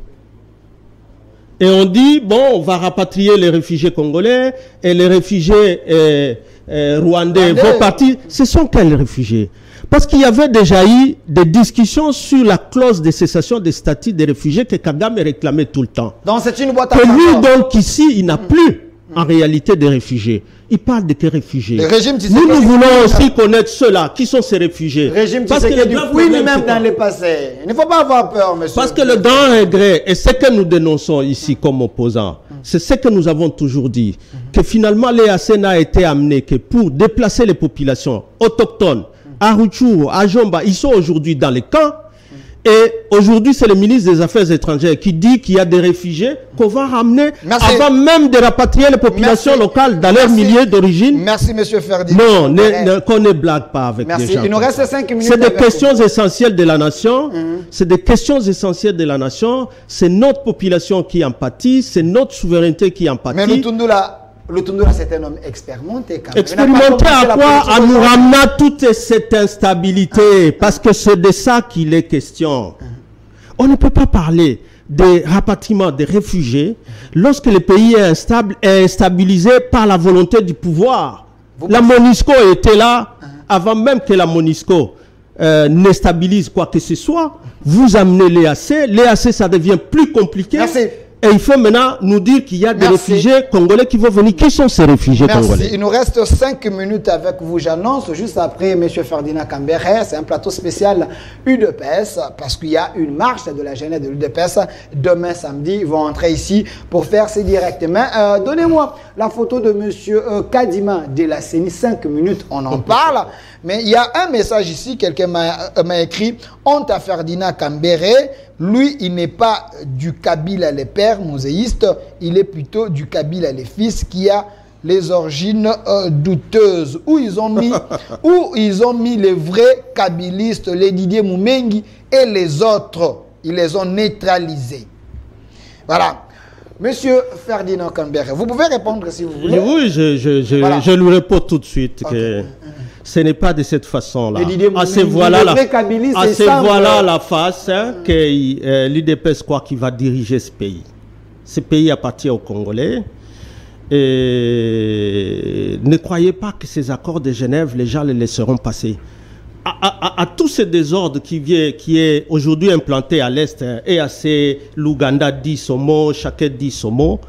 Et on dit, bon, on va rapatrier les réfugiés congolais et les réfugiés rwandais vont partir. Ce sont quels réfugiés? Parce qu'il y avait déjà eu des discussions sur la clause de cessation des statuts des réfugiés que Kagame réclamait tout le temps. Donc c'est une boîte à que lui, donc ici, il n'a plus en réalité des réfugiés. Il parle de quels réfugiés? Nous voulons aussi connaître ceux-là. Qui sont ces réfugiés? Parce que lui-même dans le passé. Il ne faut pas avoir peur, monsieur. Parce que le grand regret, et ce que nous dénonçons ici comme opposants, c'est ce que nous avons toujours dit, que finalement l'EAC n'a été amené que pour déplacer les populations autochtones, à Rutshuru, à Jomba, ils sont aujourd'hui dans les camps. Et aujourd'hui, c'est le ministre des Affaires étrangères qui dit qu'il y a des réfugiés qu'on va ramener avant même de rapatrier les populations locales dans leur milieu d'origine. Merci, M. Ferdinand. Non, qu'on ne blague pas avec les gens. Il nous reste 5 minutes. C'est des questions essentielles de la nation. C'est des questions essentielles de la nation. C'est notre population qui en pâtit. C'est notre souveraineté qui en pâtit. Mais Lutundula, c'est un homme expérimenté. Expérimenté à quoi? En nous ramenant toute cette instabilité. Parce que c'est de ça qu'il est question. On ne peut pas parler des rapatriements des réfugiés lorsque le pays est instable et instabilisé par la volonté du pouvoir. La MONUSCO était là avant même que la MONUSCO ne stabilise quoi que ce soit. Vous amenez l'EAC. L'EAC, ça devient plus compliqué. Merci. Et il faut maintenant nous dire qu'il y a des réfugiés congolais qui vont venir. Qui sont ces réfugiés congolais? Il nous reste 5 minutes avec vous. J'annonce juste après M. Ferdinand Kambere. C'est un plateau spécial UDPS parce qu'il y a une marche de la jeunesse de l'UDPS. Demain samedi, ils vont entrer ici pour faire ces directs. Mais donnez-moi la photo de M. Kadima de la CENI. 5 minutes, on en parle. Mais il y a un message ici, quelqu'un m'a écrit, honte à Ferdinand Kambere, lui il n'est pas du Kabila les pères moséistes, il est plutôt du Kabila les fils qui a les origines douteuses, où ils ont mis les vrais kabilistes, les Didier Moumengi et les autres, ils les ont neutralisés. Voilà. Monsieur Ferdinand Kambere, vous pouvez répondre si vous voulez. Oui, je lui réponds tout de suite que ce n'est pas de cette façon-là. Voilà la face que l'UDPS croit qu'il va diriger ce pays. Ce pays appartient aux Congolais. Et ne croyez pas que ces accords de Genève, les gens les laisseront passer. À tout ce désordre qui est aujourd'hui implanté à l'Est, EAC, l'Ouganda dit son mot, chacun dit son mot,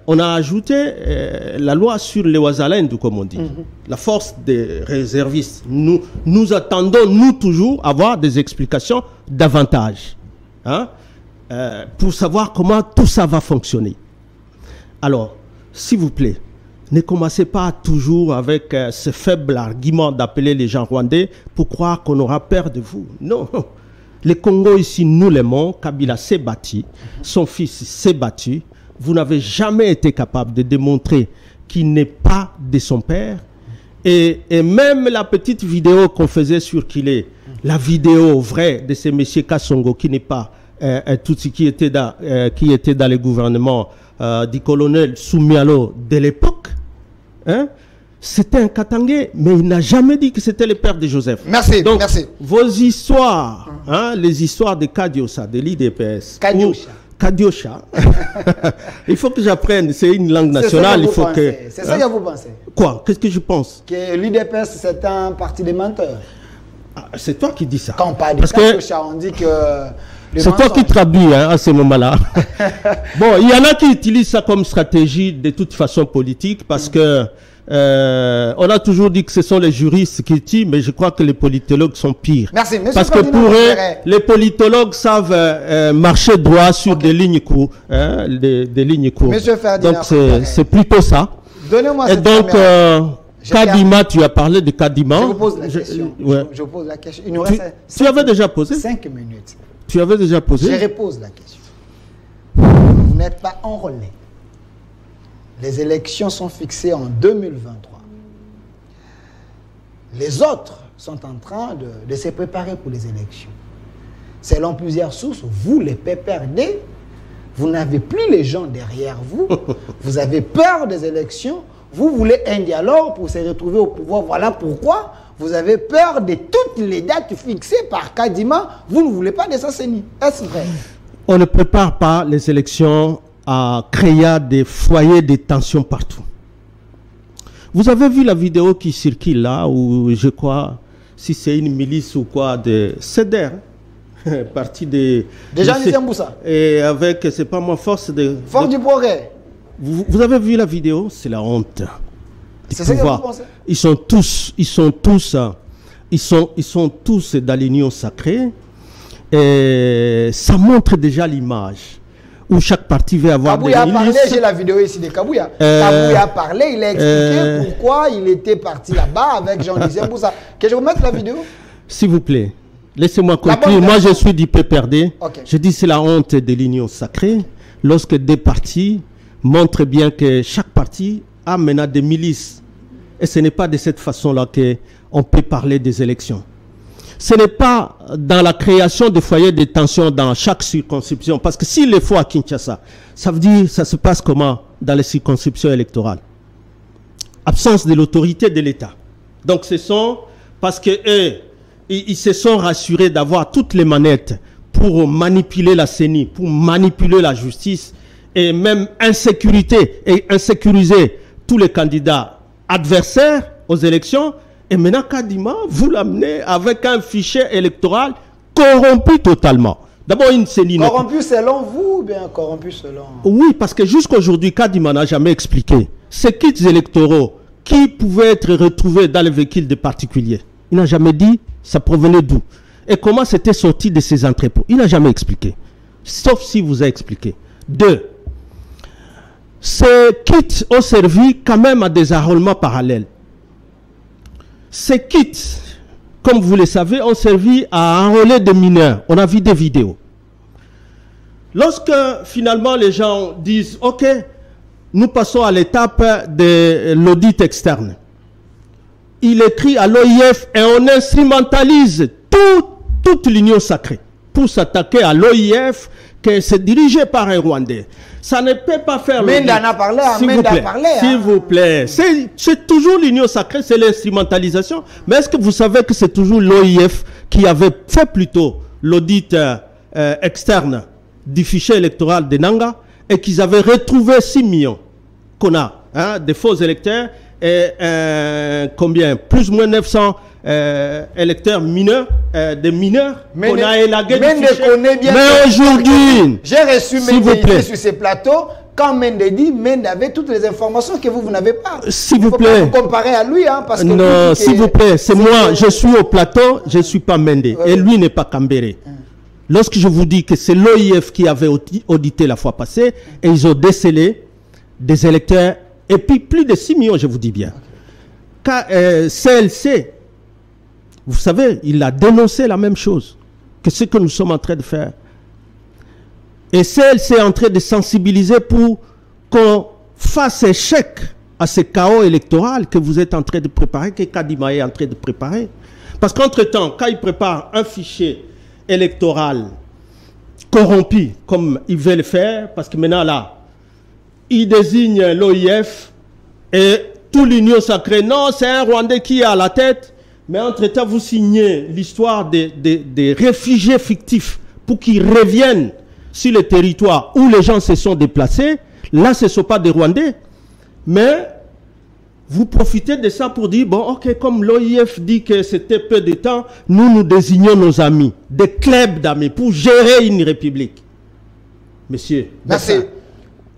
on a ajouté la loi sur les Ouazalendou, comme on dit, la force des réservistes. Nous attendons, nous, toujours, avoir des explications davantage pour savoir comment tout ça va fonctionner. Alors, s'il vous plaît, ne commencez pas toujours avec ce faible argument d'appeler les gens rwandais pour croire qu'on aura peur de vous. Non. Le Congo ici, nous l'aimons. Kabila s'est battu. Son fils s'est battu. Vous n'avez jamais été capable de démontrer qu'il n'est pas de son père. Et même la petite vidéo qu'on faisait sur Kilé, la vidéo vraie de ce monsieur Kassongo qui n'est pas tout ce qui était dans le gouvernement du colonel Soumialo de l'époque, c'était un Katangé, mais il n'a jamais dit que c'était le père de Joseph. Merci. Donc, merci. Vos histoires, les histoires de Kadiosa, de l'IDPS. Kadiocha. Il faut que j'apprenne, c'est une langue nationale. C'est ça que vous pensez. Quoi? Qu'est-ce que je pense? Que l'IDPS, c'est un parti de menteurs. C'est toi qui dis ça. Quand on parle de Kadiocha, on dit que... C'est toi qui traduis à ce moment-là. Bon, il y en a qui utilisent ça comme stratégie de toute façon politique parce que On a toujours dit que ce sont les juristes qui tuent, mais je crois que les politologues sont pires. Merci, monsieur. Parce que pour eux, les politologues savent marcher droit sur des lignes courtes. Des lignes courtes. Monsieur Ferdinand. Donc c'est plutôt ça. Donnez-moi et cette donc, Kadima, tu as parlé de Kadima. Je vous pose la question. Je pose la question. Il nous reste tu avais déjà posé 5 minutes. Tu avais déjà posé. Je repose la question. Vous n'êtes pas enrôlé. Les élections sont fixées en 2023. Les autres sont en train de se préparer pour les élections. Selon plusieurs sources, vous, les PPRD, vous n'avez plus les gens derrière vous. Vous avez peur des élections. Vous voulez un dialogue pour se retrouver au pouvoir. Voilà pourquoi vous avez peur de toutes les dates fixées par Kadima. Vous ne voulez pas de ça, Séni. Est-ce vrai? On ne prépare pas les élections à créer des foyers de tension partout. Vous avez vu la vidéo qui circule là, où je crois, si c'est une milice ou quoi, de CEDER, parti de... Déjà, Mboussa. Et avec, c'est pas moi, force de... Force du progrès. Vous avez vu la vidéo? C'est la honte. C'est ce que vous pensez? Ils sont tous dans l'union sacrée. Et ça montre déjà l'image où chaque parti veut avoir Kabouya a parlé, j'ai la vidéo ici de Kabouya. Kabouya a parlé, il a expliqué pourquoi il était parti là-bas avec Jean-Lisée Mboussa. Que je vous mette la vidéo? S'il vous plaît, laissez-moi conclure. Moi, je suis du PPRD. Okay. Je dis c'est la honte de l'union sacrée lorsque des partis montrent bien que chaque parti a maintenant des milices. Et ce n'est pas de cette façon-là qu'on peut parler des élections. Ce n'est pas dans la création de foyers de tension dans chaque circonscription. Parce que s'il le faut à Kinshasa, ça veut dire ça se passe comment dans les circonscriptions électorales? Absence de l'autorité de l'État. Donc ce sont parce que ils se sont rassurés d'avoir toutes les manettes pour manipuler la CENI, pour manipuler la justice et même insécuriser tous les candidats adversaires aux élections. Et maintenant, Kadima, vous l'amenez avec un fichier électoral corrompu totalement. D'abord, une CENI... Corrompu selon vous ou bien corrompu selon... Oui, parce que jusqu'à aujourd'hui, Kadima n'a jamais expliqué ces kits électoraux qui pouvaient être retrouvés dans les véhicules de particuliers. Il n'a jamais dit ça provenait d'où. Et comment c'était sorti de ces entrepôts. Il n'a jamais expliqué. Sauf si vous a expliqué. 2. Ces kits ont servi quand même à des enrôlements parallèles. Ces kits, comme vous le savez, ont servi à enrôler des mineurs. On a vu des vidéos. Lorsque finalement les gens disent « Ok, nous passons à l'étape de l'audit externe », il écrit à l'OIF et on instrumentalise toute l'union sacrée pour s'attaquer à l'OIF qui c'est dirigé par un Rwandais. Ça ne peut pas faire... Menda en a parlé, s'il vous plaît. C'est toujours l'union sacrée, c'est l'instrumentalisation. Mais est-ce que vous savez que c'est toujours l'OIF qui avait fait plutôt l'audit externe du fichier électoral de Nanga et qu'ils avaient retrouvé 6 millions qu'on a, des faux électeurs et combien? Plus ou moins 900 électeurs mineurs, des mineurs qu'on a élagués du fichier. Mais aujourd'hui, j'ai reçu Mende sur ces plateaux. Quand Mende dit, Mende avait toutes les informations que vous n'avez pas. S'il vous plaît. Vous comparez à lui, parce que non, s'il vous plaît, c'est moi. Je suis au plateau, je ne suis pas Mende. Et lui n'est pas Kambere. Lorsque je vous dis que c'est l'OIF qui avait audité la fois passée, et ils ont décelé des électeurs, et puis plus de 6 millions, je vous dis bien. Car CLC, vous savez, il a dénoncé la même chose que ce que nous sommes en train de faire. Et CLC est en train de sensibiliser pour qu'on fasse échec à ce chaos électoral que vous êtes en train de préparer, que Kadima est en train de préparer. Parce qu'entre-temps, quand il prépare un fichier électoral corrompu, comme il veut le faire, parce que maintenant là, il désigne l'OIF et toute l'union sacrée. Non, c'est un Rwandais qui est à la tête. Mais entre-temps, vous signez l'histoire des réfugiés fictifs pour qu'ils reviennent sur le territoire où les gens se sont déplacés. Là, ce ne sont pas des Rwandais. Mais vous profitez de ça pour dire, bon, ok, comme l'OIF dit que c'était peu de temps, nous désignons nos amis, des clubs d'amis, pour gérer une république. Monsieur, merci.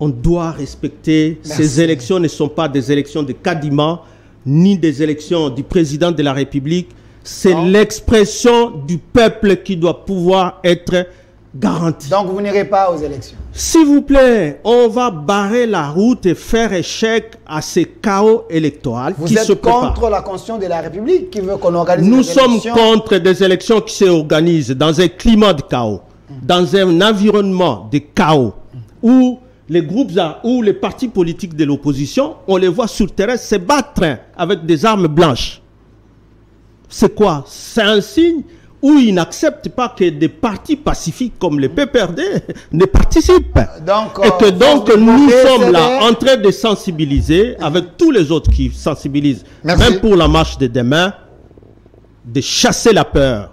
on doit respecter. Ces élections ne sont pas des élections de Kadima, ni des élections du président de la République. C'est l'expression du peuple qui doit pouvoir être garantie. Donc vous n'irez pas aux élections? S'il vous plaît, on va barrer la route et faire échec à ces chaos électoraux qui se préparent. Vous êtes contre la Constitution de la République qui veut qu'on organise Nous des élections? sommes contre des élections qui s'organisent dans un climat de chaos, dans un environnement de chaos, où les groupes ou les partis politiques de l'opposition, on les voit sur le terrain se battre avec des armes blanches. C'est quoi? C'est un signe où ils n'acceptent pas que des partis pacifiques comme le PPRD ne participent. Et que donc nous sommes là en train de sensibiliser, avec tous les autres qui sensibilisent, même pour la marche de demain, de chasser la peur.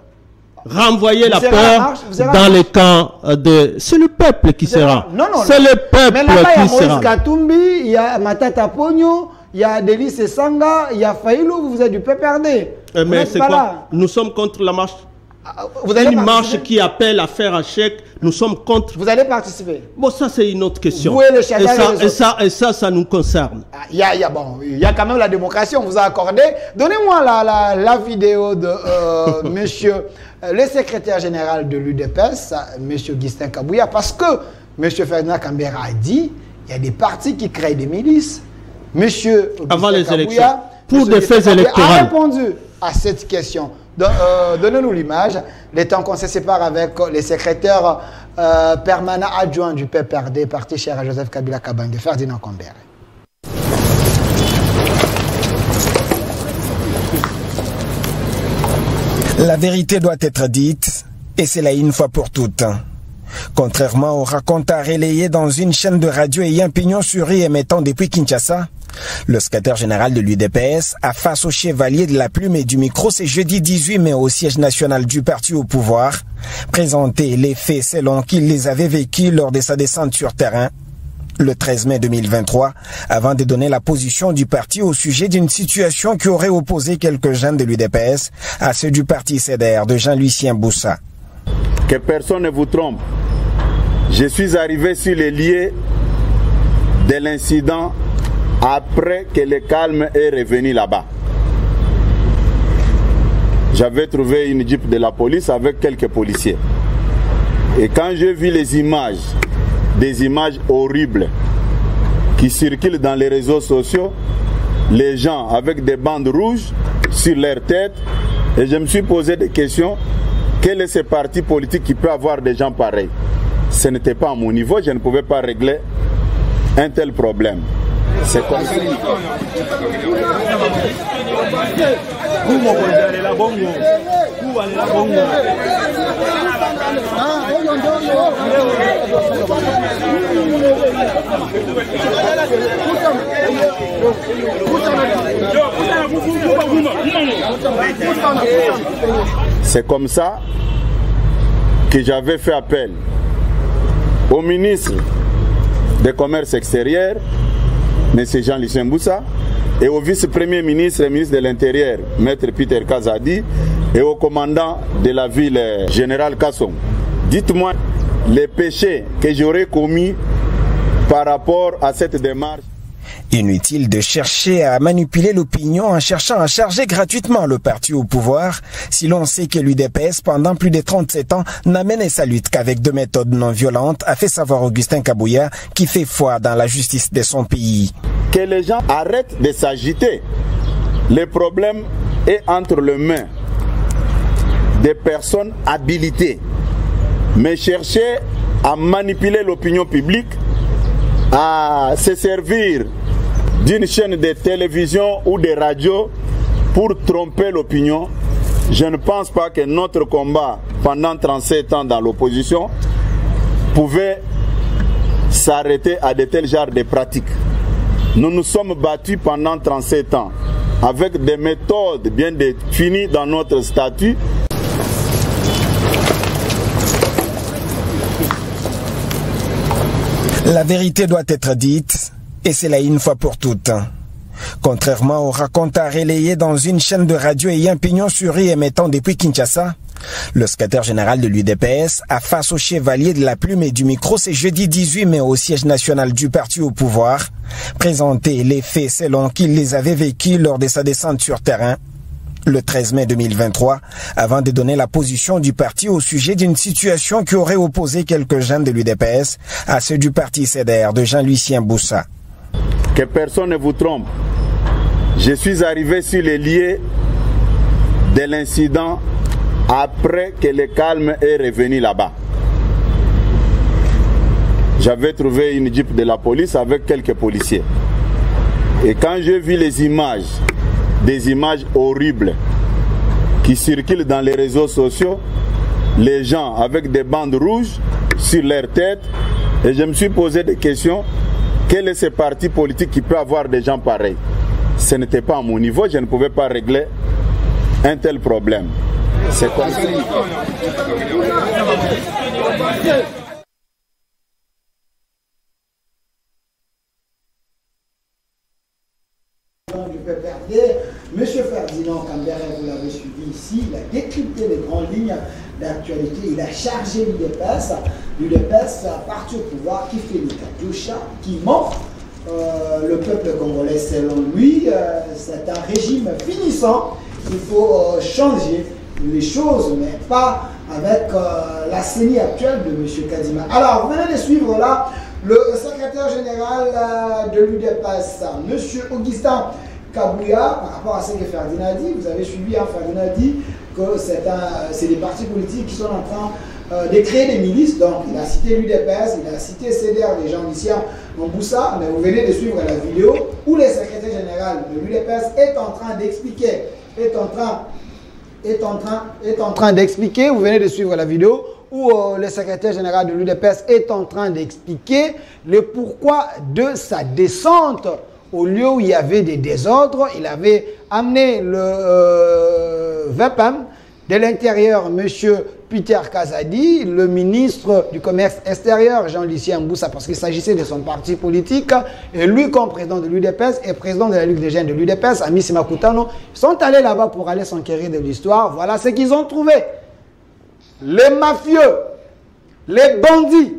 Renvoyer la peur dans les camps de... C'est le peuple qui sera. C'est le peuple qui sera. Mais là-bas, il y a Moïse Katumbi, il y a Matata Pogno, il y a Delis Sanga, il y a Faïlou, vous êtes du PPRD. Mais c'est quoi? Nous sommes contre la marche. Vous allez une marche qui appelle à faire un chèque, nous sommes contre. Vous allez participer? Bon, ça c'est une autre question. Vous et le ça nous concerne. Il y a quand même la démocratie, on vous a accordé. Donnez-moi la vidéo de monsieur le secrétaire général de l'UDPS, monsieur Augustin Kabouya, parce que monsieur Ferdinand Kambera a dit il y a des partis qui créent des milices. Monsieur Augustin avant les Kabouya, élections, pour des faits électoraux, a répondu à cette question. Donnez-nous l'image. Les temps qu'on se sépare avec les secrétaires permanents adjoints du PPRD, parti cher à Joseph Kabila Kabange, Ferdinand Kambera. La vérité doit être dite, et c'est là une fois pour toutes. Contrairement aux racontes relayés dans une chaîne de radio ayant pignon sur rue émettant depuis Kinshasa, le secrétaire général de l'UDPS a face au chevalier de la plume et du micro ce jeudi 18 mai au siège national du parti au pouvoir, présenté les faits selon qu'il les avait vécus lors de sa descente sur terrain le 13 mai 2023, avant de donner la position du parti au sujet d'une situation qui aurait opposé quelques jeunes de l'UDPS à ceux du parti CDR de Jean-Lucien Boussa. Que personne ne vous trompe. Je suis arrivé sur les lieux de l'incident après que le calme est revenu là-bas. J'avais trouvé une jeep de la police avec quelques policiers. Et quand j'ai vu les images, des images horribles qui circulent dans les réseaux sociaux, les gens avec des bandes rouges sur leur tête, et je me suis posé des questions. Quel est ce parti politique qui peut avoir des gens pareils? Ce n'était pas à mon niveau, je ne pouvais pas régler un tel problème. C'est comme ça. C'est comme ça que j'avais fait appel au ministre des Commerces extérieurs, M. Jean-Lucien Boussa, et au vice-premier ministre et ministre de l'Intérieur, M. Peter Kazadi, et au commandant de la ville, Général Kasson. Dites-moi les péchés que j'aurais commis par rapport à cette démarche. Inutile de chercher à manipuler l'opinion en cherchant à charger gratuitement le parti au pouvoir, si l'on sait que l'UDPS, pendant plus de 37 ans, n'a mené sa lutte qu'avec deux méthodes non violentes, a fait savoir Augustin Kabouya, qui fait foi dans la justice de son pays. Que les gens arrêtent de s'agiter. Le problème est entre les mains des personnes habilitées. Mais chercher à manipuler l'opinion publique, à se servir d'une chaîne de télévision ou de radio pour tromper l'opinion, je ne pense pas que notre combat pendant 37 ans dans l'opposition pouvait s'arrêter à de tels genres de pratiques. Nous nous sommes battus pendant 37 ans avec des méthodes bien définies dans notre statut. La vérité doit être dite, et c'est là une fois pour toutes. Contrairement aux racontes relayés dans une chaîne de radio ayant pignon sur rue émettant depuis Kinshasa, Le secrétaire général de l'UDPS a face aux chevaliers de la plume et du micro ce jeudi 18 mai au siège national du parti au pouvoir présenté les faits selon qu'il les avait vécus lors de sa descente sur terrain le 13 mai 2023 avant de donner la position du parti au sujet d'une situation qui aurait opposé quelques jeunes de l'UDPS à ceux du parti CDR de Jean-Lucien Boussa. Que personne ne vous trompe. Je suis arrivé sur les lieux de l'incident après que le calme est revenu là-bas. J'avais trouvé une jeep de la police avec quelques policiers. Et quand j'ai vu les images, des images horribles qui circulent dans les réseaux sociaux, les gens avec des bandes rouges sur leur tête, et je me suis posé des questions. Quel est ce parti politique qui peut avoir des gens pareils? Ce n'était pas à mon niveau, je ne pouvais pas régler un tel problème. C'est comme ça. Du PPRD, M. Ferdinand Kambere, vous l'avez suivi ici, il a décrypté les grandes lignes d'actualité, il a chargé l'UDPS, parti au pouvoir qui fait l'État, qui ment le peuple congolais. Selon lui, c'est un régime finissant, il faut changer les choses, mais pas avec la CENI actuelle de M. Kadima. Alors, vous venez de suivre là le secrétaire général de l'UDPS, M. Augustin Kabouya, par rapport à ce que Ferdinand a dit. Vous avez suivi, Ferdinand a dit que c'est des partis politiques qui sont en train de créer des milices. Donc, il a cité l'UDPS, il a cité CDR des Jean-Lucien Boussa, mais vous venez de suivre la vidéo où le secrétaire général de l'UDPS est en train d'expliquer, vous venez de suivre la vidéo où le secrétaire général de l'UDPS est en train d'expliquer le pourquoi de sa descente au lieu où il y avait des désordres. Il avait amené le VEPAM de l'Intérieur, M. Peter Kazadi, le ministre du Commerce extérieur, Jean-Lucien Boussa, parce qu'il s'agissait de son parti politique, et lui, comme président de l'UDPS et président de la Ligue des jeunes de l'UDPS, Amici Makutano, sont allés là-bas pour aller s'enquérir de l'histoire. Voilà ce qu'ils ont trouvé. Les mafieux, les bandits,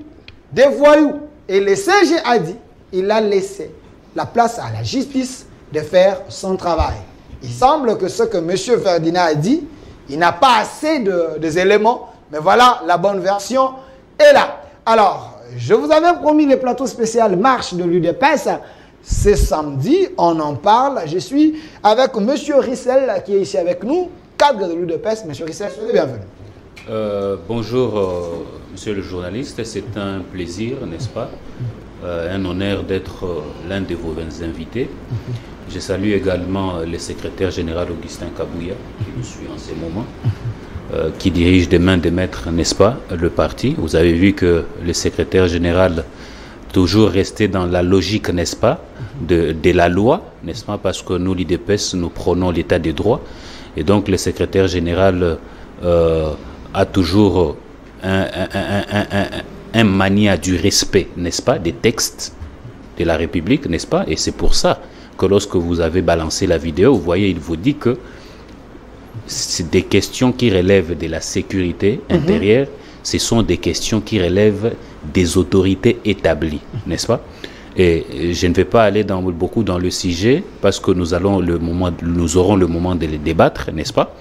des voyous, et le CG a dit, il a laissé la place à la justice de faire son travail. Il semble que ce que M. Ferdinand a dit, il n'a pas assez d'éléments, mais voilà, la bonne version est là. Alors, je vous avais promis le plateau spécial Marche de l'UDPS. C'est samedi, on en parle. Je suis avec M. Rissel qui est ici avec nous, cadre de l'UDPS. M. Rissel, soyez bienvenu. Bonjour, monsieur le journaliste. C'est un plaisir, n'est-ce pas, un honneur d'être l'un de vos invités. Je salue également le secrétaire général Augustin Kabouya, qui nous suit en ces moments, qui dirige des mains de maître, n'est-ce pas, le parti. Vous avez vu que le secrétaire général, toujours resté dans la logique, n'est-ce pas, de la loi, n'est-ce pas, parce que nous, l'IDPS, nous prônons l'état des droits. Et donc, le secrétaire général a toujours un mania du respect, n'est-ce pas, des textes de la République, n'est-ce pas. Et c'est pour ça que lorsque vous avez balancé la vidéo, vous voyez, il vous dit que c'est des questions qui relèvent de la sécurité intérieure, ce sont des questions qui relèvent des autorités établies, n'est-ce pas. Et je ne vais pas aller beaucoup dans le sujet parce que nous aurons le moment de les débattre, n'est-ce pas.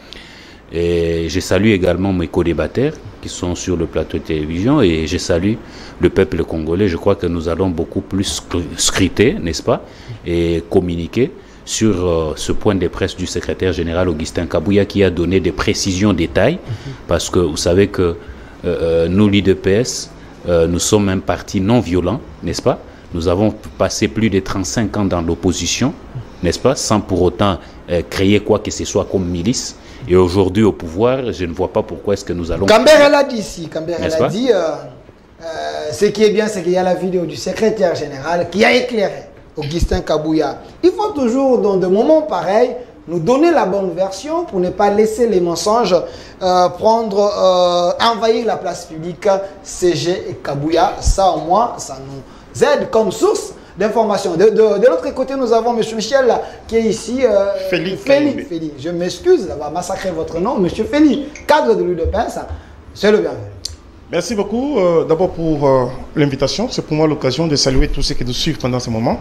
Et je salue également mes co-débatteurs qui sont sur le plateau de télévision et je salue le peuple congolais. Je crois que nous allons beaucoup plus scruter, n'est-ce pas, et communiquer sur ce point de presse du secrétaire général Augustin Kabouya qui a donné des précisions détails parce que vous savez que nous, l'IDPS, nous sommes un parti non violent, n'est-ce pas. Nous avons passé plus de 35 ans dans l'opposition, n'est-ce pas, sans pour autant créer quoi que ce soit comme milice. Et aujourd'hui au pouvoir, je ne vois pas pourquoi est-ce que nous allons... Kambere l'a dit ici, Kambere l'a dit, ce qui est bien, c'est qu'il y a la vidéo du secrétaire général qui a éclairé Augustin Kabouya. Il faut toujours, dans des moments pareils, nous donner la bonne version pour ne pas laisser les mensonges envahir la place publique. CG et Kabouya, ça au moins, ça nous aide comme source d'informations. De l'autre côté, nous avons M. Michel là, qui est ici. Félix. Je m'excuse d'avoir massacré votre nom. M. Félix, cadre de l'UDPS, c'est le bienvenu. Merci beaucoup d'abord pour l'invitation. C'est pour moi l'occasion de saluer tous ceux qui nous suivent pendant ce moment.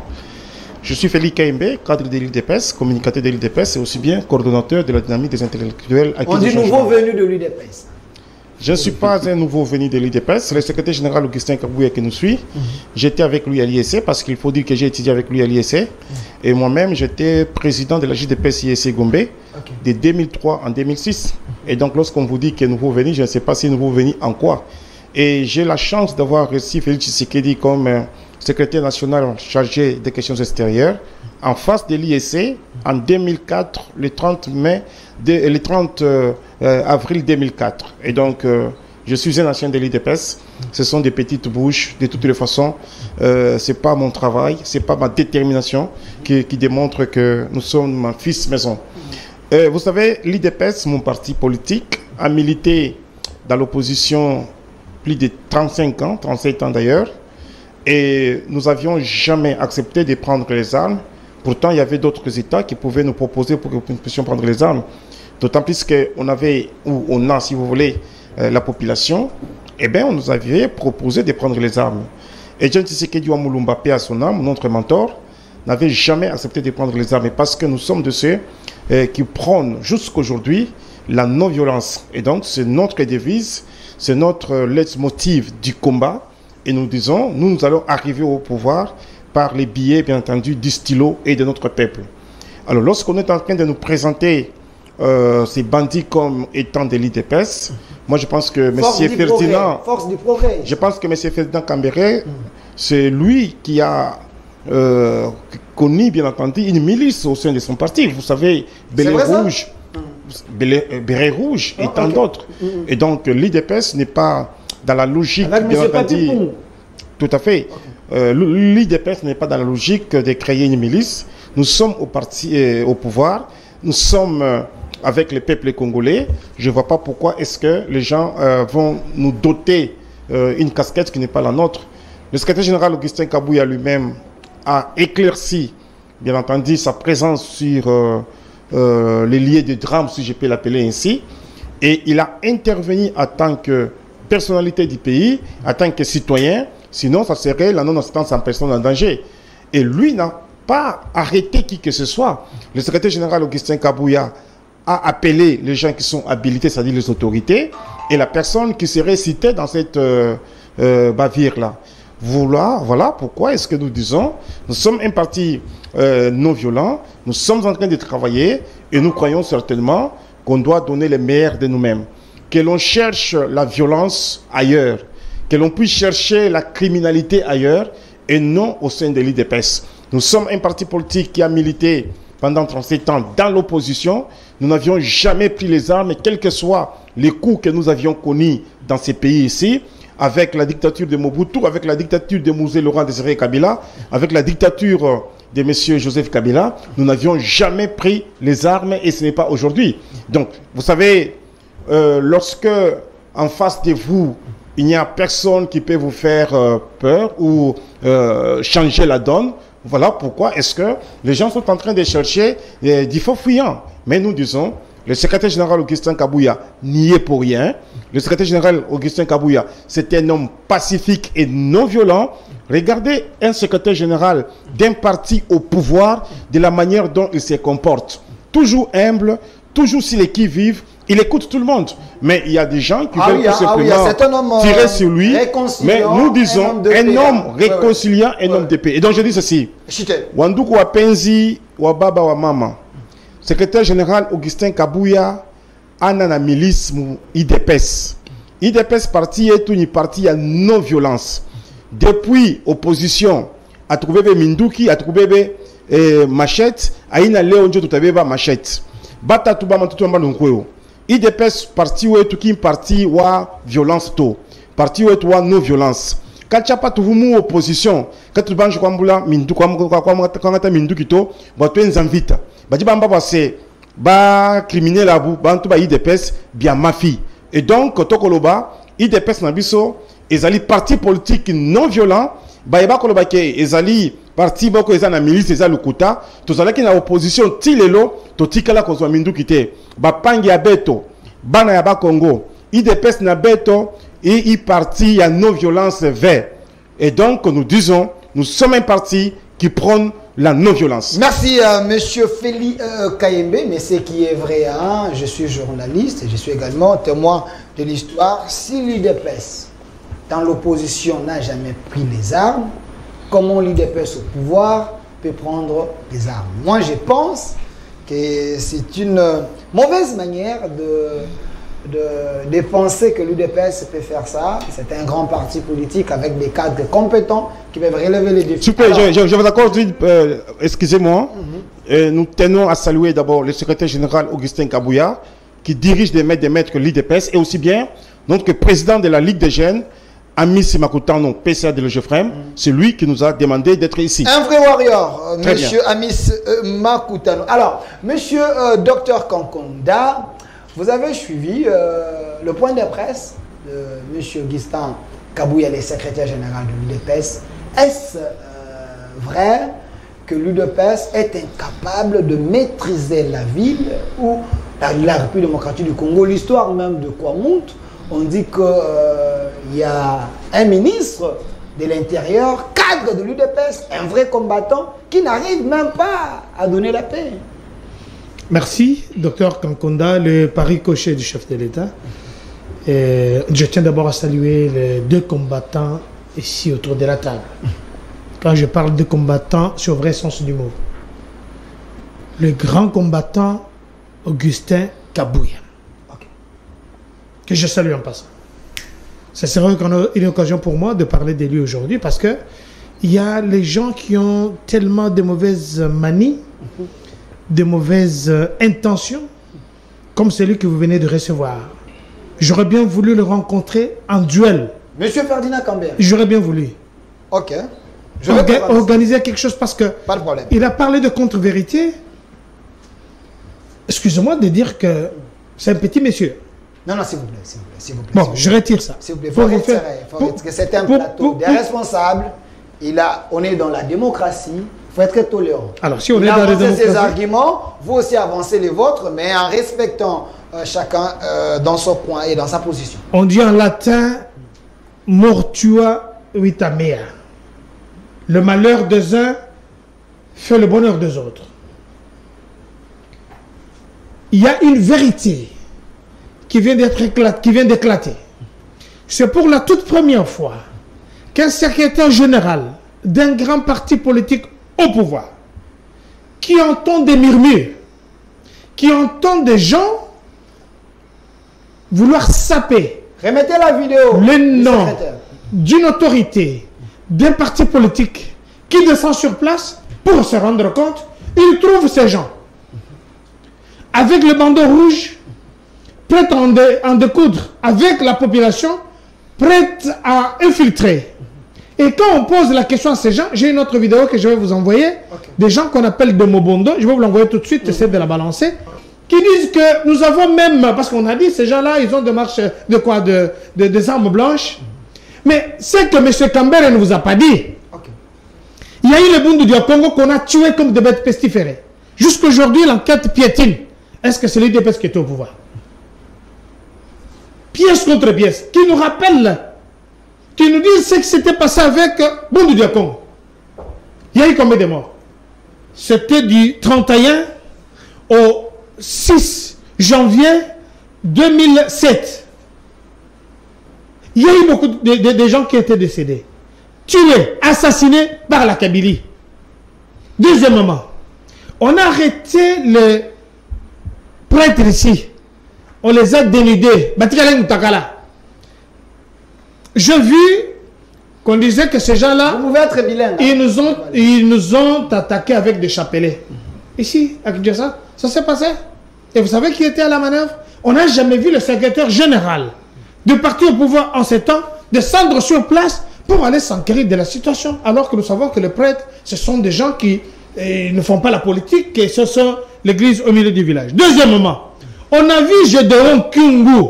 Je suis Félix Kaimbe, cadre de l'UDPS, communicateur de l'UDPS et aussi bien coordonnateur de la dynamique des intellectuels. On dit nouveau venu de l'UDPS. Je ne suis pas un nouveau venu de l'UDPS, c'est le secrétaire général Augustin Kabouya qui nous suit. J'étais avec lui à l'IEC parce qu'il faut dire que j'ai étudié avec lui à l'IEC. Et moi-même, j'étais président de la JDPS IEC Gombe de 2003 en 2006. Et donc, lorsqu'on vous dit qu'il est nouveau venu, je ne sais pas si nouveau venu en quoi. Et j'ai la chance d'avoir reçu Félix Tshisekedi comme secrétaire national chargé des questions extérieures en face de l'IEC en 2004, le 30 avril 2004. Et donc, je suis un ancien de l'UDPS. Ce sont des petites bouches. De toutes les façons, ce n'est pas mon travail, ce n'est pas ma détermination qui démontre que nous sommes un fils maison. Vous savez, l'UDPS, mon parti politique, a milité dans l'opposition plus de 35 ans, 37 ans d'ailleurs. Et nous n'avions jamais accepté de prendre les armes. Pourtant, il y avait d'autres États qui pouvaient nous proposer pour que nous puissions prendre les armes. D'autant plus qu'on avait, ou on a, si vous voulez, la population, eh bien, on nous avait proposé de prendre les armes. Et John Tshisekedi Wamulumba, paix à son âme, notre mentor, n'avait jamais accepté de prendre les armes parce que nous sommes de ceux qui prônent jusqu'aujourd'hui la non-violence. Et donc, c'est notre devise, c'est notre leitmotiv du combat. Et nous disons, nous allons arriver au pouvoir par les billets, bien entendu, du stylo et de notre peuple. Alors, lorsqu'on est en train de nous présenter ces bandits comme étant des l'UDPS, moi je pense que M. Ferdinand... Force du progrès. Je pense que M. Ferdinand Kambere, c'est lui qui a connu, bien entendu, une milice au sein de son parti. Vous savez, Béret Rouge et tant d'autres. Et donc, l'UDPS n'est pas dans la logique, bien entendu... Tout à fait. L'UDPS n'est pas dans la logique de créer une milice. Nous sommes au pouvoir. Nous sommes avec le peuple congolais. Je ne vois pas pourquoi est-ce que les gens vont nous doter une casquette qui n'est pas la nôtre. Le secrétaire général Augustin Kabouya lui-même a éclairci, bien entendu, sa présence sur les lieux de drame, si je peux l'appeler ainsi. Et il a intervenu en tant que personnalité du pays, en tant que citoyen. Sinon, ça serait la non-assistance en personne en danger. Et lui n'a pas arrêté qui que ce soit. Le secrétaire général Augustin Kabouya a appelé les gens qui sont habilités, c'est-à-dire les autorités, et la personne qui serait citée dans cette bavure-là. Voilà pourquoi est-ce que nous disons, nous sommes un parti non violent, nous sommes en train de travailler, et nous croyons certainement qu'on doit donner le meilleur de nous-mêmes. Que l'on cherche la violence ailleurs, que l'on puisse chercher la criminalité ailleurs et non au sein de l'UDPS. Nous sommes un parti politique qui a milité pendant 37 ans dans l'opposition. Nous n'avions jamais pris les armes, quels que soient les coups que nous avions connus dans ces pays ici, avec la dictature de Mobutu, avec la dictature de Mouzé Laurent Désiré Kabila, avec la dictature de M. Joseph Kabila. Nous n'avions jamais pris les armes et ce n'est pas aujourd'hui. Donc, vous savez, lorsque en face de vous, il n'y a personne qui peut vous faire peur ou changer la donne. Voilà pourquoi est-ce que les gens sont en train de chercher des faux fuyants. Mais nous disons, le secrétaire général Augustin Kabouya n'y est pour rien. Le secrétaire général Augustin Kabouya, c'est un homme pacifique et non violent. Regardez un secrétaire général d'un parti au pouvoir, de la manière dont il se comporte. Toujours humble, toujours s'il est qui-vive. Il écoute tout le monde, mais il y a des gens qui veulent tout simplement tirer sur lui. Mais nous disons un homme réconciliant, un homme de paix. Et donc je dis ceci. Wanduku Wapenzi, Wababa Wamama. Secrétaire général Augustin Kabouya, Anana milice IDPS. IDPS parti est une partie à non-violence. Depuis opposition, a trouvé Minduki, a trouvé Machette, a ina Léonjo tout avait Machette. Bata tuba matutu mbalunkweo. IDPS parti ou est une partie ou violence to, parti ou est non violence. Quand tu n'as pas de opposition, quand tu banges comme bula mindu comme quand mindu kito, tu es invité. Badi bamba c'est ba criminel à bout, bantu ba IDPS bien mafia. Et donc tokoloba IDPS na biso ezali parti politique non violent, ba eba koloba ke ezali parti boko eza na milice eza lokuta tozalaki na opposition ti lelo totikala kozwa minduki te bapangi ya beto bana ya bakongo IDPS na beto et parti ya non violence vert et donc nous disons nous sommes un parti qui prône la non-violence. Merci Monsieur Feli Kayembe, mais ce qui est vrai, hein, je suis journaliste et je suis également témoin de l'histoire. Si l'UDPS, dans l'opposition, n'a jamais pris les armes, comment l'UDPS au pouvoir peut prendre les armes? Moi, je pense que c'est une mauvaise manière de penser que l'UDPS peut faire ça. C'est un grand parti politique avec des cadres compétents qui peuvent relever les défis. Super, je vous accorde, excusez-moi. Nous tenons à saluer d'abord le secrétaire général Augustin Kabouya, qui dirige des maîtres l'UDPS, et aussi bien notre président de la Ligue des jeunes, Amis Makutano, PCA de Legefrem, c'est lui qui nous a demandé d'être ici. Un vrai warrior, monsieur Amis Makutano. Alors, monsieur Dr Kankonda, vous avez suivi le point de presse de M. Augustin Kabouya, le secrétaire général de l'UDPS. Est-ce vrai que l'UDPS est incapable de maîtriser la ville ou la République démocratique du Congo? L'histoire même de Kwamount, on dit qu'il y a un ministre de l'Intérieur, cadre de l'UDPS, un vrai combattant, qui n'arrive même pas à donner la paix. Merci, Dr Kankonda, le pari coché du chef de l'État. Je tiens d'abord à saluer les deux combattants ici autour de la table. Quand je parle de combattants, c'est au vrai sens du mot. Le grand combattant Augustin Kabouya, que je salue en passant. Ce serait une occasion pour moi de parler de lui aujourd'hui parce que il y a les gens qui ont tellement de mauvaises manies, de mauvaises intentions, comme celui que vous venez de recevoir. J'aurais bien voulu le rencontrer en duel. Monsieur Ferdinand Kambert. J'aurais bien voulu. Ok. Organiser quelque chose parce que pas de problème. Il a parlé de contre-vérité. Excusez-moi de dire que c'est un petit monsieur. Non, non, s'il vous plaît, s'il vous plaît. Bon, je retire ça. S'il vous plaît, il faut que c'est un plateau des responsables. On est dans la démocratie. Il faut être tolérant. Alors, si on est dans la démocratie, ses arguments, vous aussi avancez les vôtres, mais en respectant chacun dans son coin et dans sa position. On dit en latin mortua vita mea. Le malheur des uns fait le bonheur des autres. Il y a une vérité qui vient d'éclater. C'est pour la toute première fois qu'un secrétaire général d'un grand parti politique au pouvoir, qui entend des murmures, qui entend des gens vouloir saper. Remettez la vidéo. Le nom d'une autorité, d'un parti politique qui descend sur place pour se rendre compte, il trouve ces gens avec le bandeau rouge, prêts à en découdre avec la population, prêts à infiltrer. Et quand on pose la question à ces gens, j'ai une autre vidéo que je vais vous envoyer, des gens qu'on appelle de Mobondo, je vais vous l'envoyer tout de suite, j'essaie de la balancer, qui disent que nous avons même, parce qu'on a dit, ces gens-là, ils ont des marches de quoi, des armes blanches. Mais c'est que M. Kambere ne vous a pas dit. Il y a eu le Bundu du Congo qu'on a tué comme des bêtes pestiférées. Jusqu'aujourd'hui, l'enquête piétine. Est-ce que c'est l'UDPS qui est au pouvoir? Pièce contre pièce, qui nous rappelle, qui nous dit ce qui s'était passé avec Bundu du Congo. Il y a eu combien de morts? C'était du 31 au 6 janvier 2007. Il y a eu beaucoup de gens qui étaient décédés, tués, assassinés par la Kabylie. Deuxièmement, on a arrêté les prêtres ici. On les a dénudés. J'ai vu qu'on disait que ces gens-là, vous pouvez être bilingue, ils nous ont attaqués avec des chapelets. Ici, à Kinshasa, ça s'est passé. Et vous savez qui était à la manœuvre? On n'a jamais vu le secrétaire général de parti au pouvoir en ces temps descendre sur place pour aller s'enquérir de la situation. Alors que nous savons que les prêtres, ce sont des gens qui ne font pas la politique, et ce sont l'église au milieu du village. Deuxièmement, on a vu Gédéon Kungu.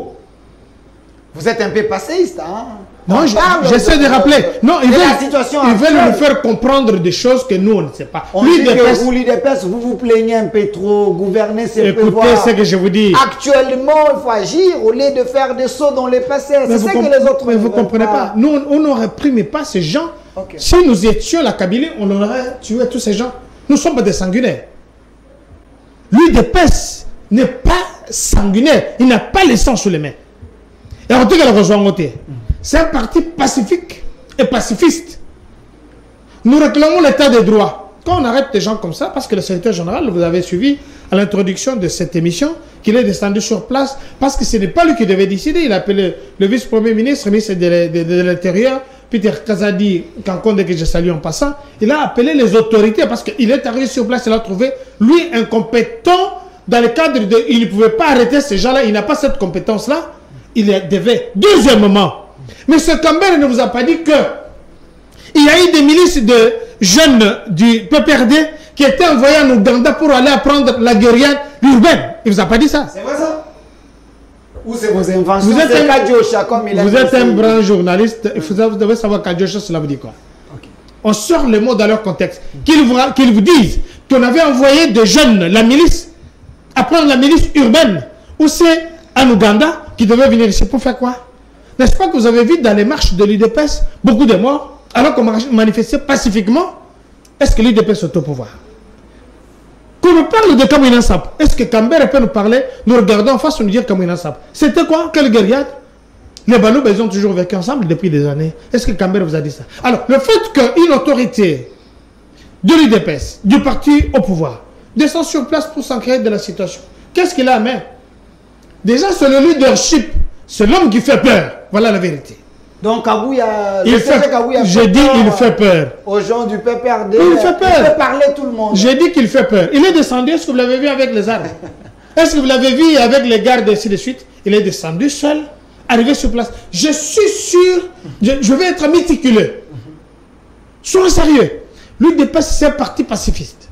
Vous êtes un peu passéiste, hein? Non, j'essaie de rappeler. Non, ils veulent nous faire comprendre des choses que nous, on ne sait pas. On dit que vous, l'UDPS, vous vous plaignez un peu trop, gouverner, c'est prévoir. Écoutez ce que je vous dis. Actuellement, il faut agir au lieu de faire des sauts dans les passés. C'est ce que les autres ne vous comprenez pas. Nous, on n'aurait primé pas ces gens. Okay. Si nous étions la Kabylie, on aurait tué tous ces gens. Nous ne sommes pas des sanguinaires. L'UDPS n'est pas sanguinaire. Il n'a pas le sang sous les mains. Et en tout cas, c'est un parti pacifique et pacifiste. Nous réclamons l'état des droits. Quand on arrête des gens comme ça, parce que le secrétaire général, vous avez suivi à l'introduction de cette émission, qu'il est descendu sur place, parce que ce n'est pas lui qui devait décider. Il a appelé le vice-premier ministre, ministre de l'Intérieur, Peter Kazadi, Kankonde, que je salue en passant. Il a appelé les autorités, parce qu'il est arrivé sur place, il a trouvé, lui, incompétent, dans le cadre de... Il ne pouvait pas arrêter ces gens-là, il n'a pas cette compétence-là. Il devait. Deuxièmement, M. Kambere ne vous a pas dit que il y a eu des milices de jeunes du PPRD qui étaient envoyés en Ouganda pour aller apprendre la guérilla urbaine. Il ne vous a pas dit ça. C'est vrai ça? Ou c'est vos inventions? Vous êtes un grand journaliste. Vous devez savoir Kadjosha, cela vous dit quoi? Okay. On sort les mots dans leur contexte. Qu'ils vous disent qu'on avait envoyé des jeunes, la milice, apprendre la milice urbaine. Ou c'est en Ouganda qui devaient venir ici pour faire quoi? N'est-ce pas que vous avez vu dans les marches de l'UDPS beaucoup de morts alors qu'on manifestait pacifiquement? Est-ce que l'UDPS est au pouvoir? Qu'on nous parle de Kamouina Sap, est-ce que Kambere peut nous parler? Nous regardons en face, on nous dit Kamouina Sap. C'était quoi? Quelle guerriade? Les Baloubs, ils ont toujours vécu ensemble depuis des années. Est-ce que Kambere vous a dit ça? Alors, le fait qu'une autorité de l'UDPS, du parti au pouvoir, descend sur place pour s'enquérir de la situation, qu'est-ce qu'il a à main? Déjà, c'est le leadership. C'est l'homme qui fait peur. Voilà la vérité. Donc, Kabouya, j'ai dit il fait peur. Aux gens du PPRD, il fait peur. Il fait parler tout le monde. J'ai dit qu'il fait peur. Il est descendu, est-ce que vous l'avez vu avec les armes? Est-ce que vous l'avez vu avec les gardes et ainsi de suite? Il est descendu seul, arrivé sur place. Je suis sûr, je vais être méticuleux. Soyez sérieux. L'UDPS, c'est un parti pacifiste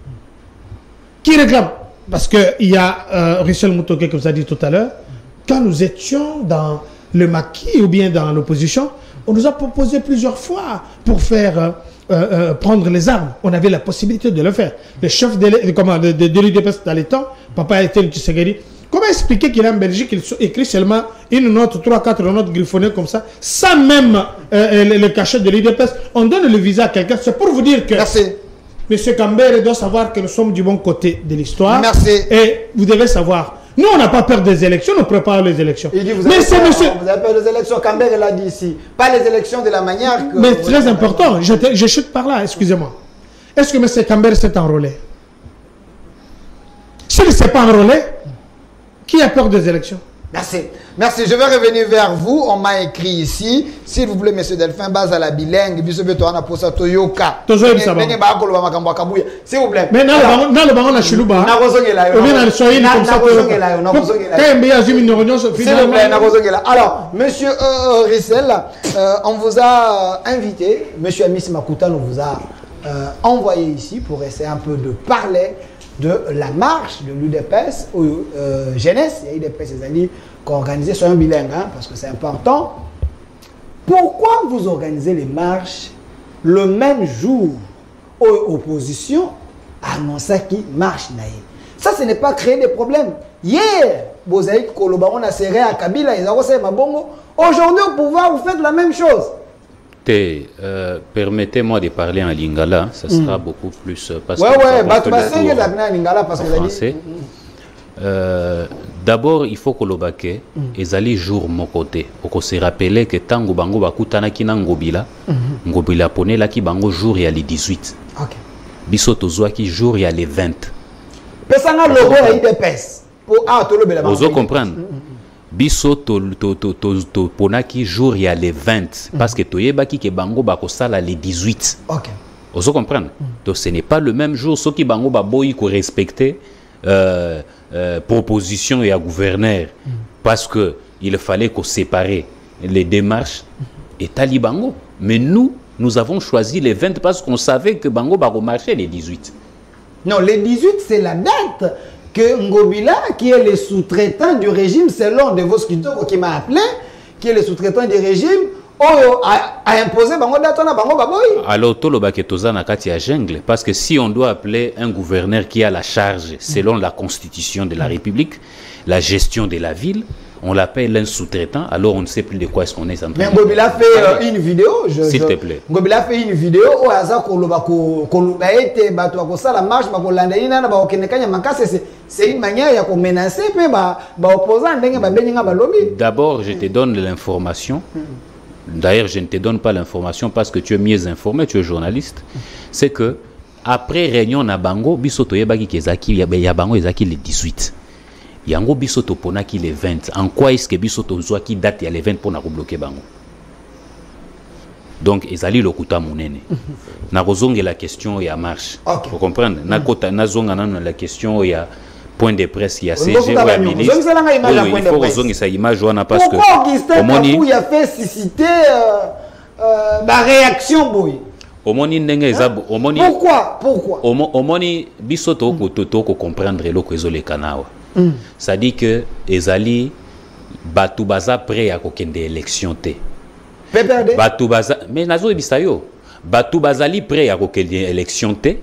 qui réclame. Parce qu'il y a Richel Mutoke, que vous avez dit tout à l'heure, quand nous étions dans le maquis ou bien dans l'opposition, on nous a proposé plusieurs fois pour faire prendre les armes. On avait la possibilité de le faire. Le chef de l'UDPS dans les temps, Papa Etienne Tshisekedi, comment expliquer qu'il est en Belgique, il écrit seulement une note, 3-4 notes griffonnées comme ça, sans même le cachet de l'UDPS? On donne le visa à quelqu'un, c'est pour vous dire que... Merci. M. Kambere doit savoir que nous sommes du bon côté de l'histoire. Merci. Et vous devez savoir, nous on n'a pas peur des élections, nous préparons les élections. Il dit, vous avez peur des élections, Kambere l'a dit ici. Pas les élections de la manière que... Mais très important, je chute par là, excusez-moi. Est-ce que M. Kambere s'est enrôlé? S'il ne s'est pas enrôlé, qui a peur des élections? Merci. Merci. Je vais revenir vers vous. On m'a écrit ici. S'il vous plaît, monsieur Delphin, base à la bilingue. S'il vous plaît. Mais alors, monsieur Rissel, on vous a invité. Monsieur Amis Makuta nous vous a envoyé ici pour essayer un peu de parler de la marche de l'UDPS ou jeunesse. Il y a UDPS, les amis, qui ont organisé sur un bilingue, hein, parce que c'est important. Pourquoi vous organisez les marches le même jour où l'opposition annonce qui marche naïe? Ça, ce n'est pas créer des problèmes. Hier, Bozaïk Kolobaron a serré à Kabila, ils ont ma bongo. Aujourd'hui, au pouvoir, vous faites la même chose. Permettez-moi de parler en lingala, ça sera beaucoup plus... parce que d'abord, il faut que l'obake ezali jour mon côté. Pour se rappeler que tango bango bakutana kina ngobila, ngobila pone la ki bango jour il y a les 18. OK. Biso tozwa ki jour il y a les 20. Pesanga logo ya IDPS. Pour tolobela bango. Vous comprenez? Biso to ponaki jour il y a les 20 parce que toyebaki ke bango bakosala les 18. OK. Vous comprenez? Donc ce n'est pas le même jour ce qui bango baboyi ko respecter proposition et à gouverneur parce que il fallait qu'on sépare les démarches et Talibango. Mais nous avons choisi les 20 parce qu'on savait que Bango va remarcher les 18. Non, les 18 c'est la date que Ngobila, qui est le sous-traitant du régime, selon de vos scripteurs qui m'a appelé, qui est le sous-traitant du régime, a imposé bango date na bango baboyi. Alors toloba ke toza na kati ya jungle parce que si on doit appeler un gouverneur qui a la charge selon la constitution de la République, la gestion de la ville, on l'appelle un sous-traitant, alors on ne sait plus de quoi est-ce qu'on est en train de parler. Mais Ngobila fait une vidéo, s'il te plaît. Ngobila fait une vidéo où aza koloba ete bato akosala marche bakolanda ina na baokendekanya makase, c'est une manière ya ko menacer pe ba opposant ndenge ba beninga ba lobby. D'abord, je te donne l'information. D'ailleurs, je ne te donne pas l'information parce que tu es mieux informé, tu es journaliste. C'est que après réunion na bango biso toyebaki kezaki ya bango ezaki le 18. Yango biso toponaki le 20. En quoi est-ce que biso tozwaki date ya le 20 pour na bloquer bango? Donc ezali lokuta monene. Na kozonge la question ya marche. Vous comprenez? Na kota na zonga na la question ya point de presse ya CG ou ya ministre. Il faut kozonge sa image wana parce que pourquoi Augustin Kakou a fait susciter la réaction boy? Omoni ndenge ezabo omoni pourquoi omoni biso to ko comprendre eloko ezoleka nawa. Ça dit que ezali batu baza prêt à kokende élection te. Batu baza mais nazo bisayo. Batu bazali prêt à kokende élection te.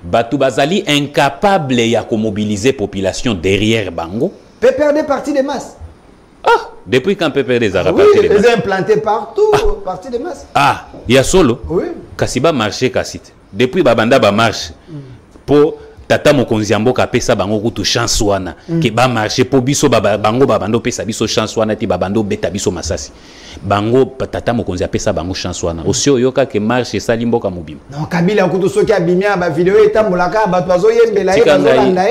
Batu bazali incapable ya ko mobiliser population derrière bango. PPRD parti de masse. Ah, depuis quand PPRD a parti de masse. Ils ont implanté partout parti de masse. Ah, il y a solo. Oui. Kasiba marché kasite. Depuis babanda ba marche pour tata mokonzi mboka pesa bango kutu chance wana ke ba marché po biso bango babando pesa biso chance wana ti babando beta biso masasi bango tata mokonzi pesa bango chance wana osio yoka ke marché sali mboka mobima non Kabila kutu soki abimia ba video etambulaka ba bazo yembela ye bazolanda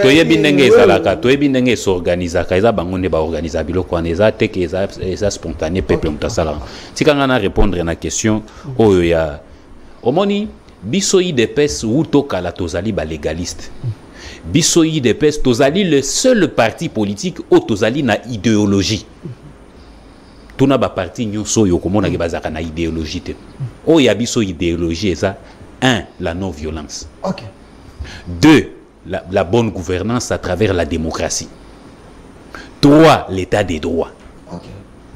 toyebi ndenge ezalaka toyebi ndenge s'organisaka eza bango ne ba organiser biloko wana eza te ke eza spontané peuple mutasala tikanga na répondre na question oyo ya omoni biso IDPS ou tokala tozali ba légaliste. Biso IDPS tozali le seul parti politique où tozali na idéologie. Tuna ba parti nyonso yo komona ke bazaka na idéologie te. O ya biso idéologie eza 1 la non violence. OK. 2 la bonne gouvernance à travers la démocratie. 3 l'état des droits. OK.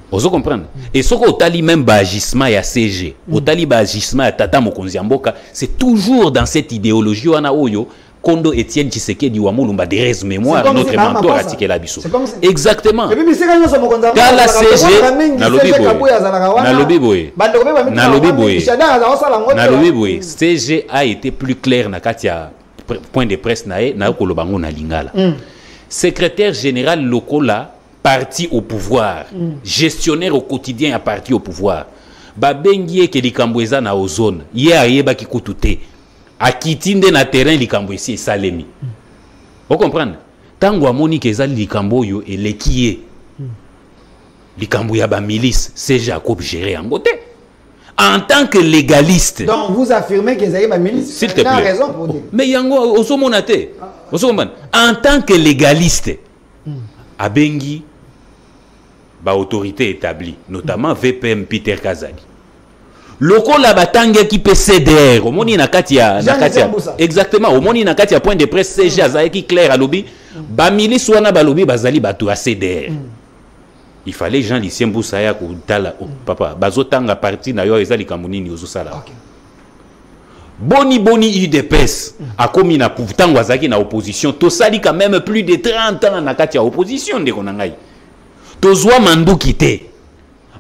Vous comprenez? Et ce qu'on tali même bagissement ya CG, au tali bagissement ya Tata Mokonzi Mboka, c'est toujours dans cette idéologie wana oyo Kondo Etienne Tshisekedi wa Mulumba des mémoire notre mentor Atike Labiso. Exactement. Kala CG na lobi boy. CG a été plus clair na katia point de presse na kolobango na lingala. Secrétaire général lokola parti au pouvoir, gestionnaire au quotidien à parti au pouvoir. Babengie ke likambweza na ozone, ye ayeba kikutute. Akitinde na terrain likambwesi salemi. Vous comprenez? Tango amoni ke ezali likambo yo elekiye. Likambo ya ba milice, c'est Jacob géré en côté. En tant que légaliste. Donc vous affirmez que ezali ba milice. S'il te plaît. Raison pour dire. Mais yango osomonate. Osomon. En tant que légaliste. Abengi ba autorité établie, notamment VPM Peter Kazali. Loko la batanga qui peut CDR, au moni na katia exactement, au moni na katia point de presse CG azaye qui clair à lobby, ba milice wana ba lobby bazali batu a CDR. Il fallait Jean Lucien Boussaya ko tala papa bazotanga parti na yo ezali kamunini ozosala. Boni UDPS a commis na poutango azaki na opposition, to sali quand même plus de 30 ans na katia opposition de konangai. Tozwa mandu kite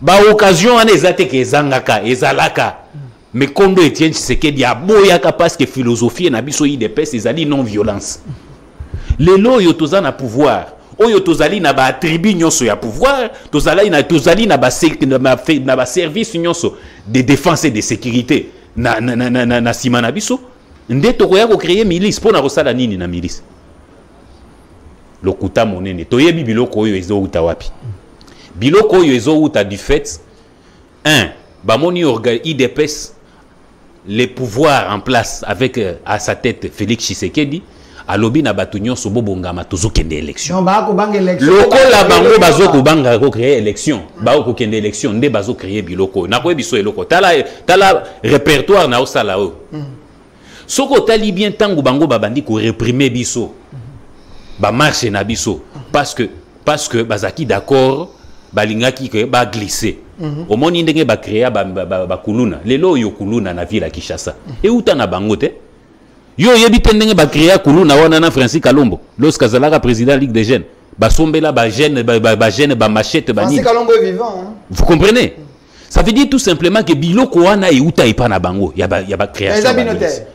ba occasion ane ezate ke ezangaka ezalaka mais Kondo Etienne Tshisekedi aboyaka parce que philosophie na biso IDPS ezali non violence lelo yo toza na pouvoir oyo tozali na ba attribut nyonso ya pouvoir tozali na ba service nyonso de défense et de sécurité na sima na biso nde tokoya ko créer milice pona kosala nini na milice lokuta monene toyebi biloko oyo ezo uta wapi biloko oyo ezo uta du fait 1 bamoni IDPS les pouvoirs en place avec à sa tête Félix Tshisekedi alobi na batu nyonso bobongama tozokende élection lokola bango bazoko banga ko créer élection ba ko kende élection nde bazo créer biloko na ko biso eloko tala répertoire na osala o soko tali bien tango bango babandi ko réprimer biso ba marche na biso parce que bazaki d'accord balingaki que ba glisser Au moins ndenge ba créer ba kuluna. Lelo yo kuluna na ville à Kinshasa. Et uta na bango te. Yo yebite ndenge ba créer kuluna wana na Francis Kalombo. Lorsqu'azalaka président Ligue des jeunes. Ba sombela ba jeune ba machette ba ni. Francis Kalombo est vivant hein. Vous comprenez? Ça veut dire tout simplement que biloko wana e uta ipa na bango. Ya ba création.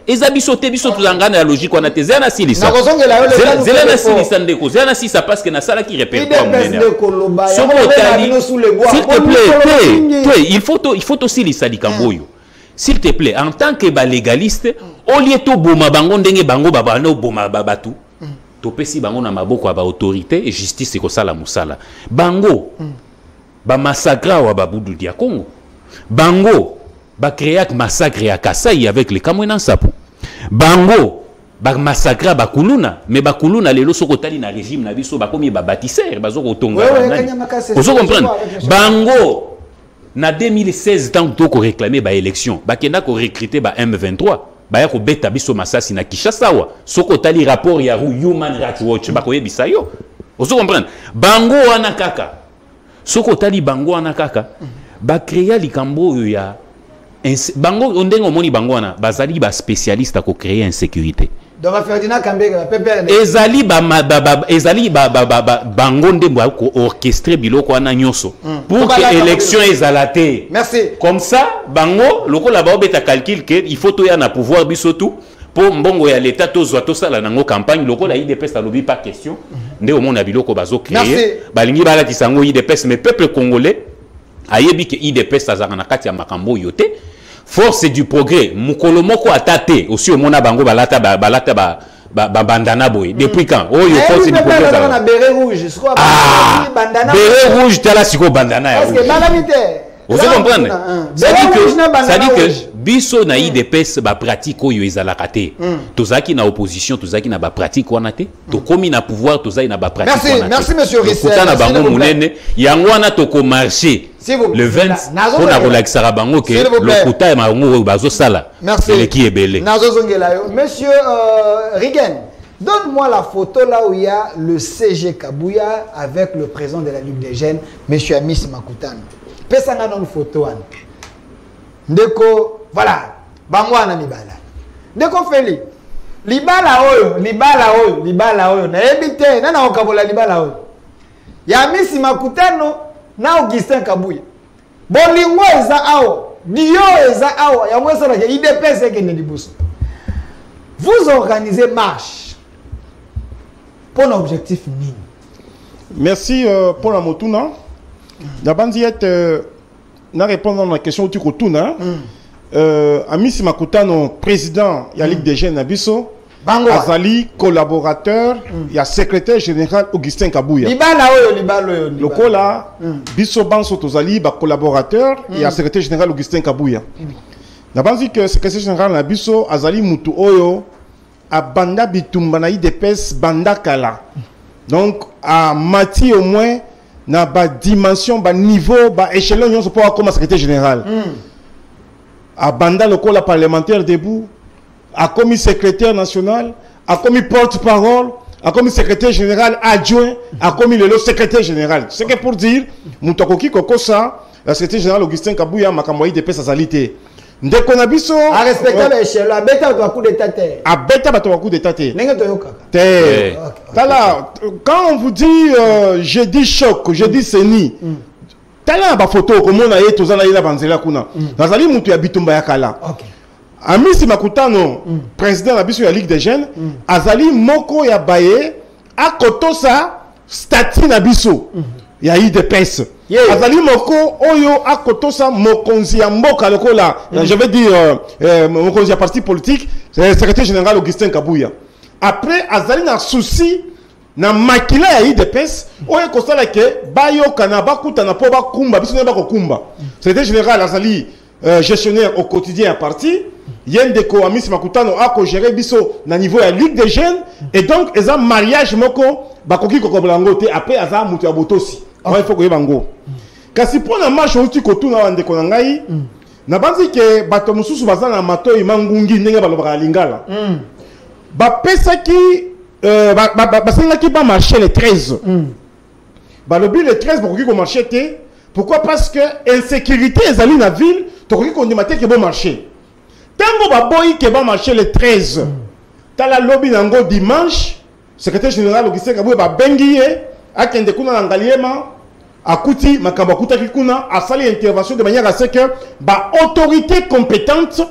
Ezabiso te biso tuzanga na logique wana te zena silisa. Na kozongela yo le zena silisa ndeko. Zena silisa parce que na sala qui répertoire monene. S'il te plaît, il faut aussi les salikamboyo. S'il te plaît, en tant que légaliste, au lieu to boma bango ndenge bango baba no boma babatu. To pesi bango na maboko ba autorité et justice ko sala musala. Bango ba massacre wa babudu dia Congo. Bango ba créer massacre ya Kasai avec les Kamwena Sapo. Bango ba massacre ba kuluna, mais ba kuluna lelo soko tali na régime na biso ba komi ba bâtisseur bazo ko tonga. Vous comprenez? Bango na 2016 tant to ko réclamer ba élection, ba kenda ko recruter ba M23. Ba ya ko beta biso masasi na Kinshasa wa. Soko tali rapport ya Human Rights Watch ba ko yebisa yo. Vous comprenez? Bango wana kaka. Soko tali bango wana kaka. Ba créer likambo ya bango ondengo moni bango wana bazali ba spécialiste ko créer insécurité. Donc Ferdinand Kambega PPR ezali bango ndembo ko orchestrer biloko wana nyoso pour que élection ezalate. Merci. Comme ça bango loko la ba obeta calcul que il faut to ya na pouvoir biso tout pour mbongo ya l'état to zwa to sala nango campagne loko la IDPS a lobby pas question nde au monde a biloko bazo créer balingi bala tisango IDPS mais peuple congolais ayebi que IDPS azaka na kati ya makambo yote. Force du progrès mukolo moko atate aussi au mona bango balata bandana boy depuis quand force du progrès na béret rouge je crois bandana béret rouge tala siko bandana ya parce que malamité vous comprenez ça dit que biso na IDPS ba pratique oyo ezalaka te tozaki na opposition tozaki na ba pratique wana te to komi na pouvoir tozaki na ba pratique wana. Merci monsieur Rissel na bango munene yango wana to ko marcher le 20 pour na relaxera bango que le kuta ya bango bazo sala le qui est belé nazozongela yo monsieur Rigen. Donne-moi la photo là où il y a le CG Kabouya avec le président de la Ligue des jeunes monsieur Amis Makutano. Pesanga dans une photo wana. Ndeko voilà, bangwana libala. Ndeko feli. Libala oyo. Na ebite, na okabola libala oyo. Ya Misi Makutano na Augustin Kabouya. Bolingo eza awo, Dio eza awo, ya mwesa na IDPS ekene libuso. Vous organisez marche pour un objectif nini? Merci pour la motuna. Nabandiet na répondre à la question du Kotuna. Amis Makutano, président de la Ligue des jeunes Nabiso, Azali, collaborateur, il y a secrétaire général Augustin Kabouya. Le Kola, Biso Banso Tozali, collaborateur, il y a secrétaire général Augustin Kabouya. Nabanzi que secrétaire général Nabiso, Azali Mutu Oyo, a Banda Bitumbanaï Depes Banda Kala. Donc, à Mati au moins, na ba dimension, ba niveau, ba échelon, on se peut avoir comme secrétaire général. A Banda le la parlementaire debout, a commis secrétaire national, a commis porte-parole, a commis secrétaire général adjoint, a commis le secrétaire général. C'est que pour dire, Moutakoki Kokosa, la secrétaire général Augustin Kabouya, Makamboyi de Pesazalité. Ndeko na biso a respecter l'échelle, a bêta ba coup d'état te. A bêta ba coup d'état te. Nenga to yoka. Te. Quand on vous dit je dis choc, je dis seni. Tala ba photo comme on a eu tozana ila banzela kuna. Nazali mutu ya bitumba ya kala. OK. Amis Makutano, président la biso ya Ligue des jeunes, azali moko ya baye a kotosa statut na biso. Ya IDPS. Azali moko oyo akotosa mokonzi ya mboka lokola je vais dire mokonzi ya parti politique secrétaire général Augustin Kabouya. Après azali na souci na makila ya IDPS oyo kosala ke bayo kana bakuta na po bakumba biso ne bakokumba. Secrétaire général azali gestionnaire au quotidien à parti Yendeko Amis Makutano a gérer biso na niveau ya Ligue des jeunes et donc eza mariage moko bakoki kokoblango te après aza mutu ya botosi. Il faut que bango. Kasi pour la marche au tiko tout na ndeko na ngai na banzi ke bato mususu bazana mato imangungi ndenge balobaka lingala. Ba pesa ki ba senga ki ba marcher le 13. Ba lobi le 13 bakoki ko marcher te Pourquoi? Parce que insécurité est allée dans la ville, tu as qu'on dit que bon marché. Tant que bon marché le 13, tu as la lobby nango dimanche, secrétaire général Augustin Kabouya va bengiye, à kende kuna ngaliema, à Kouti, Makamba Kouta Kikuna, a sali intervention de manière à ce que ba autorité compétente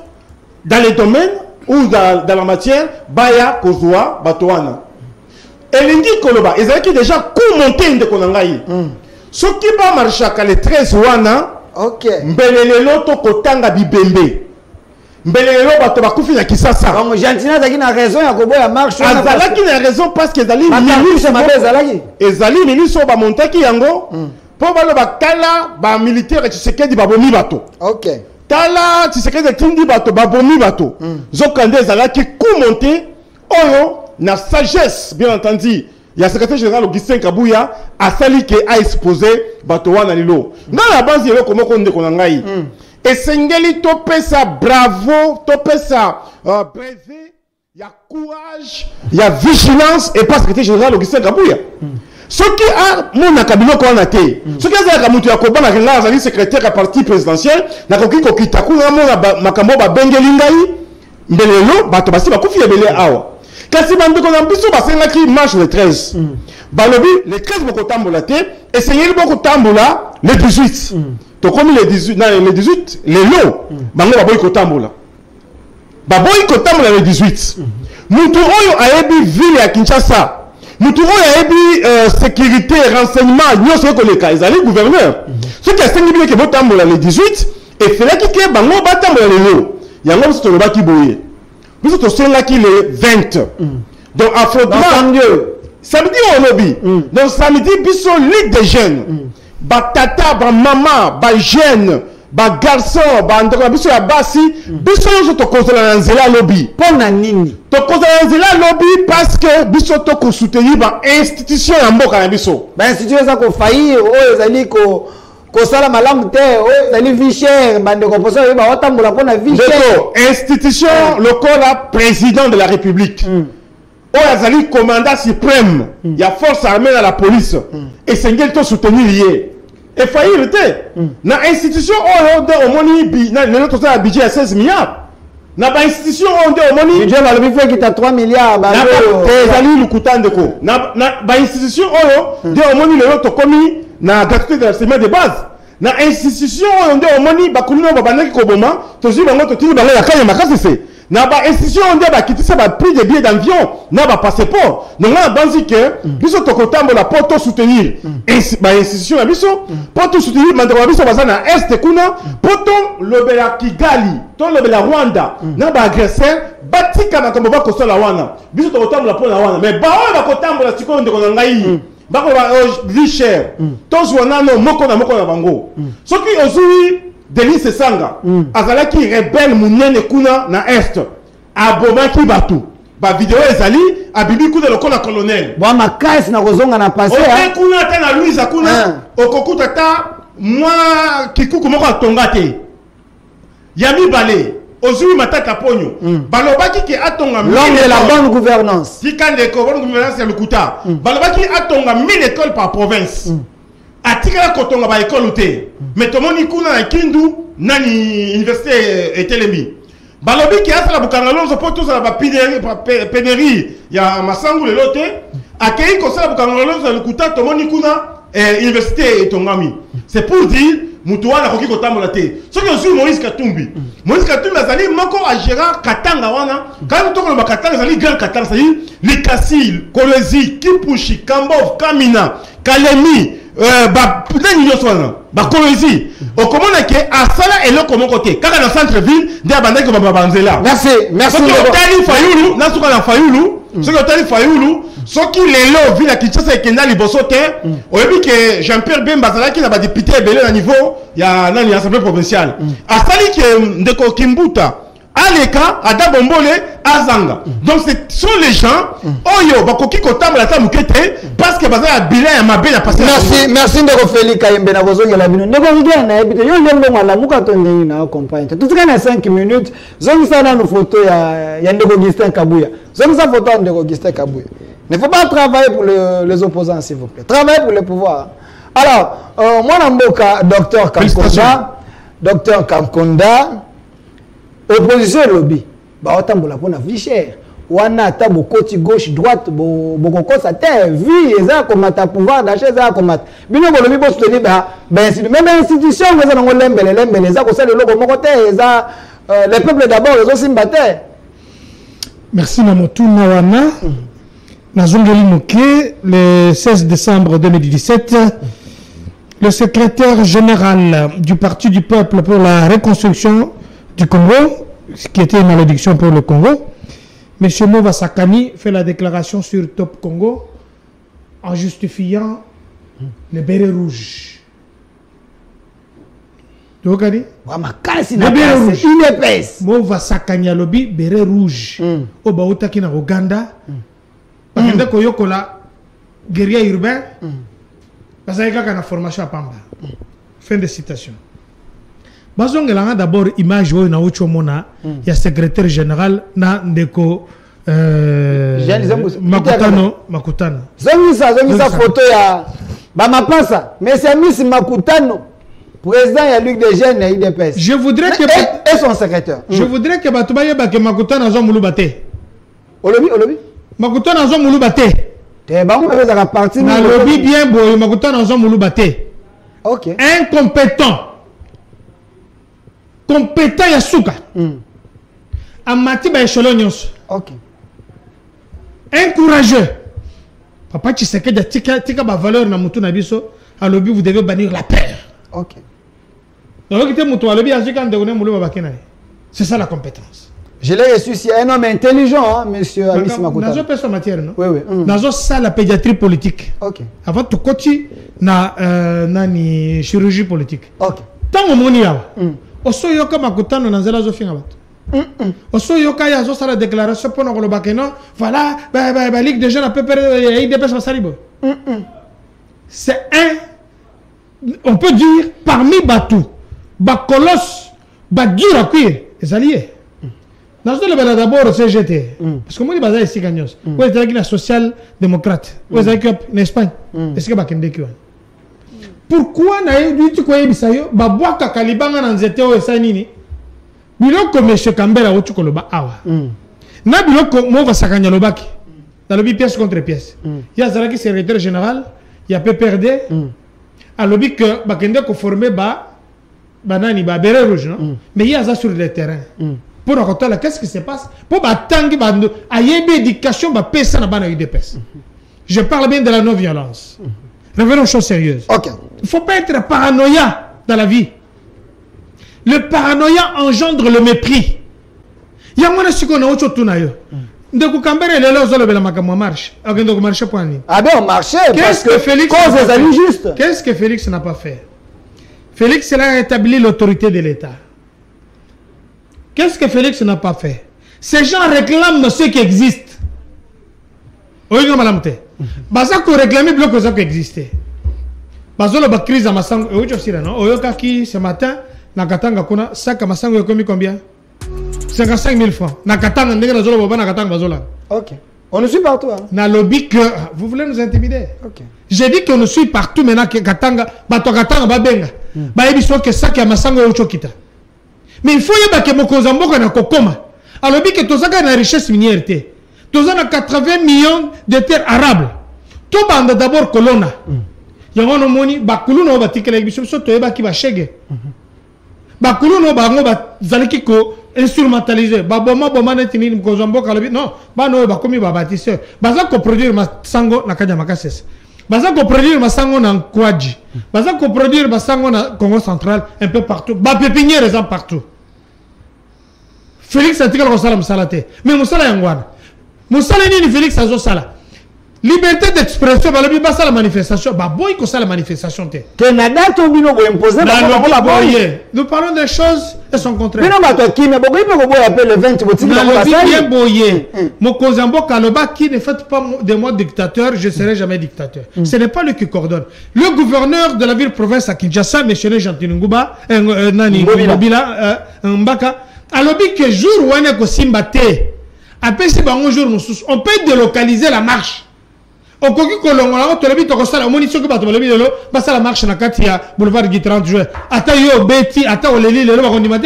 dans les domaines ou dans la matière, baya kozwa batoana. Elingi koloba, ils avaient déjà commenté de konangai. Ce qui va marcher à le 13 wana, mbelelelo to kotanga bibembe. Mbelelelo bato bakufi na kisasa. Donc Jantina zaki na raison ya koboya marche. Azalaki na raison parce que ezali milice ba montaki yango. Po balo bakala ba militaire Tshisekedi babomi bato. OK. Tala Tshisekedi tindi bato babomi bato. Zokande ezalaki commenté oyo na sagesse bien entendu. Il y a le secrétaire général Augustin Kabouya a sali que a exposé Batowana Lilo. Dans la base, il y a comment on dit qu'on a ngai. Et Sengeli topé ça bravo, topé ça brevet. Il y a courage, il y a vigilance et pas le secrétaire général Augustin Kabouya. Ce qui a mon akabilo qu'on a été. Ce qui a été à Koba na Rila Azali secrétaire à parti présidentiel. Na koki kokitaku na mon makambo ba bengelingai. Mbelelo bato basi bakufi ebele awa. Kasi bandi qu'on a biso basenga qui marche le 13. Balobi le 13 boko tambola te et seigneur boko tambola le 18. To comme le 18 le 18 le lo bango baboy ko tambola. Baboy ko tambola le 18. Mutu oyo ayebi ville ya Kinshasa. Mutu oyo ayebi sécurité renseignement nyoso ko le ka ezali gouverneur. Ce qui a sengi bien que bo tambola le 18 et fela ki ke bango ba tambola le lo. Yango biso to ba ki boye. Nous sommes là qui le 20. Donc, affrontement. Samedi, on lobby. Donc, samedi, biso ligue des jeunes. Ba tata, ba maman, ba jeune, ba garçon, ba ndoko, biso ya basi. Biso yo to konsola nzela lobby. Pona nini? To konsola nzela lobby parce que biso to ko soutenir ba institution ya mboka na biso. Ba institution za ko faillir, o ezali ko kosala malamu te, o ezali vie chère, bande ko posa yo ba otambola pona vie chère. Institution local président de la République. O ezali commandant suprême, il y a force armée dans la police et sengel to soutenir lié. Et faillir te. Na institution o de omoni bi na le to ça budget à 16 milliards. Na ba institution on de omoni budget ba le fait qui ta 3 milliards ba ezali lukutande ko. Na ba institution o de omoni le to komi na gratuité de l'enseignement de base. Na institution on de omoni ba kulino ba banaki ko boma to zi bango to tini bango ya kanya makasi se. Na ba institution on de ba kitisa ba prix de billets d'avion na ba passeport. Donc na banzi que biso to kotambo la poto soutenir. Ba institution na biso poto soutenir mandako biso bazana est kuna poto lobela Kigali, to lobela Rwanda. Na ba agresseur batika na kombo ba kosola wana. Biso to kotambo la pona wana mais ba o ba kotambo la sikoyo ndeko na ngai. Bako ba vie cher. Tous wana no moko na bango. Soki ozui Denis Sanga azalaki rebelle munene kuna na est. Abomaki batu. Ba vidéo ezali abibi kuna lokola colonel. Ba makasi na kozonga na passé. O kuna ta na Louise kuna okokuta ta mwa kikuku moko atongate. Yami balé. Ozui matata ponyo. Balobaki ki atonga l'homme de la bonne gouvernance. Tikande ko bonne gouvernance ya lukuta. Balobaki atonga 1000 écoles par province. Atika kotonga ba école te. Mais tomoni kuna na Kindu nani université etelemi. Balobi ki asala bukangalo zo poto za ba pénérie ya masangu le lote. Akei ko sala bukangalo za lukuta tomoni kuna université etongami. C'est pour dire mutuwana koki kotambola te. Soki osu Moïse Katumbi. Moïse Katumbi azali moko a gérer Katanga wana. Quand to ko ba Katanga azali grand Katanga azali Likasi, Kolwezi, Kipushi, Kambov, Kamina, Kalemi, ba nani yo swana. Ba Kolwezi. O komona ke asala eloko moko te. Kaka na centre ville de abandaki ba banzela. Merci, merci. Soki otali Fayulu, na suka na Fayulu. Soki otali Fayulu, soki lelo ville ya Kinshasa ekenda liboso te, oyebi ke Jean-Pierre Bemba azalaki na ba député ebele na niveau ya nani assemblée provinciale. Asali ke ndeko Kimbuta Aleka Adabombole Azanga. Donc ce sont les gens oyo bakoki kotambola ta mukete parce que bazala bilan ya mabe na passé. Merci ndeko Félix Kayembe na kozo ngela bino. Ndeko ngena na ebite yo ndeko ngala muka tonde na accompagne. Tutuka na 5 minutes, zongisa na photo ya ndeko Augustin Kabouya. Zongisa photo ya ndeko Augustin Kabouya. Ne faut pas travailler pour les opposants s'il vous plaît. Travaillez pour le pouvoir. Alors, moi, Namboka, docteur Kamkonda, opposition lobby, bah autant pour la bonne vie chère. Wana ta côté gauche droite beaucoup ça terre vie ça comme ta pouvoir d'achat ça comme bino lobby boss te dit bah même institution mais ça on lembe ça ko ça le logo mon côté ça les peuples d'abord les aussi mbater. Merci Namotou Nawana. Nazongeli Mouké, le 16 décembre 2017, le secrétaire général du Parti du Peuple pour la reconstruction du Congo, ce qui était une malédiction pour le Congo, M. Mova Sakani fait la déclaration sur Top Congo en justifiant le béret rouge. Tu vois le béret rouge. Une épaisse. Mova Sakani a lobby béret rouge. Au Baoutaki na Ouganda. Parce que Koyokola, guerrier urbain, parce qu'il y a une formation à Pamba. Fin de citation. Bazongelanga d'abord image où il y a secrétaire général na ndeko Makutano. Zongi photo ya Bamapasa, mais c'est Miss Makutano, président de la Ligue des jeunes et IDPS. Je voudrais que et son secrétaire. Je voudrais que Batubaye Bake Makutano a Mulubate. Olobi. Makutano a Mulubate. T'es bon, on va partir. Na lobby bien beau, Makutano a Mulubate. Ok. Incompétent. Compétent Yasuka. Amati ba échelons. Ok. Incourageux. Papa Tshisekedi tika ba valeur na mutu na biso, à lobby vous devez bannir la peur. Ok. C'est ça la compétence. Je l'ai reçu, c'est un homme intelligent, hein, monsieur Amis Makutano. Nazo personne matière, non? Oui, oui. Nazo ça la pédiatrie politique. Ok. Avant tout côté na nani chirurgie politique. Ok. Tant au monia. Oso yoka Makutano na zela zo finga bat. Oso yoka ya zo ça la déclaration pour nous le bakeno. Voilà, ba ligue de jeunes à peu près IDPS Masaribo. C'est un, on peut dire parmi Batou, Bakolos, Badur à cuire, les alliés. Dans ce cas d'abord CGT, parce que moi je suis ici gagnos. Où est la social-démocrate? Où est en Espagne? Est-ce que Bakende qui pourquoi na dit tu quoi bisayo babwa kakalibanga na nzete o esanini biloko monsieur Kambela o tukoloba awa na biloko mo va sakanya lobaki dans le pièce contre pièce il y a Zaraki secrétaire général il y a PPRD à lobby que bakende ko former banani ba béret rouge non mais il y a ça sur le terrain pour raconter qu'est-ce qui se passe pour batangi bando ayebe éducation ba pesa na bana UDPS. Je parle bien de la non-violence. Revenons aux choses sérieuses. Ok. Il ne faut pas être paranoïa dans la vie. Le paranoïa engendre le mépris. Il y a moins de ce qu'on a autre chose. Ndeko Kambere est là, on a marché. Marche. Ah ben on marchait. Qu'est-ce que Félix juste. Qu'est-ce que Félix n'a pas fait? Félix a rétabli l'autorité de l'État. Qu'est-ce que Félix n'a pas fait? Ces gens réclament ce qui existe. Oui, non, madame. Baza ko réclamer bloc ça qui existait. Bazo la crise à Massango et autre chose non. Oyoka qui ce matin na Katanga kuna sac à Massango est commis combien? 55 000 francs. Na Katanga ndenge na zolo boba na Katanga bazola. OK. On nous suit partout hein. Na lobby que vous voulez nous intimider. OK. J'ai dit qu'on nous suit partout maintenant que Katanga bato Katanga ba benga. Ba yebiso que sac à Massango autre kita. Mais il faut yeba que mokozamboka na kokoma. A lobby que tozaka na richesse minière té. Tous on a 80 millions de terres arables. Tout bande d'abord colonna. Il y a un moni, bakulu no batikela ibiso so to eba ki ba shege. Bakulu no ba ngo ba zaliki ko instrumentaliser. Ba boma netini ko zombo kalobi non, ba no ba komi ba bâtisseur. Ba za ko produire ma sango na kanya makasese. Ba za ko produire ma sango na Kwadji. Ba za ko produire ma sango na Congo central un peu partout. Ba pépinière les partout. Félix atikala ko sala musalate. Mais musala yangwana. Moussalini ni Félix Azosala. Liberté d'expression, bah le basa la manifestation, bah boy que ça la manifestation t'es. Canada tombino go imposer la boye. Nous parlons des choses et son contraire. Mais non bah toi qui mais boy peut go appeler le 20 boti na le bien boyé. Mon Kozambo Kaloba qui ne fait pas de moi dictateur, je serai jamais dictateur. Ce n'est pas lui qui coordonne. Le gouverneur de la ville province à Kinshasa, monsieur Gentilunguba, Nani Mobila Mbaka, a lobby que jour où on est ko simbate. Après, c'est un jour, on peut délocaliser la marche. au coquille colongo, tu l'as vu, tu as la munition que tu as vu, ça la marche dans Katia, boulevard Guy 30 juin. Attends, yo, Betty, attends, les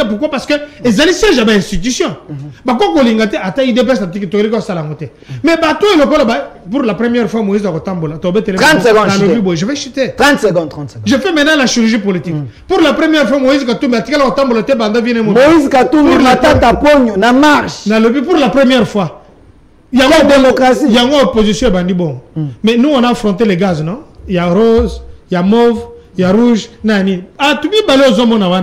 pourquoi? Parce que les alliés siègent à l'institution. Bah, quand on l'a attends, il dépasse la petite théorie, ça la montée. Mais bah, toi, pour la première fois, Moïse Rotambola, tu as 30 secondes. Je vais chuter. 30 secondes. Je fais maintenant la chirurgie politique. Pour la première fois, Moïse Katumbi, tu as Rotambola, tu as Moïse Katumbi, la tata pogno, na marche. Pour la première fois. Il y a une démocratie. Il y a une opposition, bon. Mais nous, on a affronté les gaz, non? Il y a rose, il y a mauve, il y a rouge, nani. Ah, tu dis, balé aux hommes, dans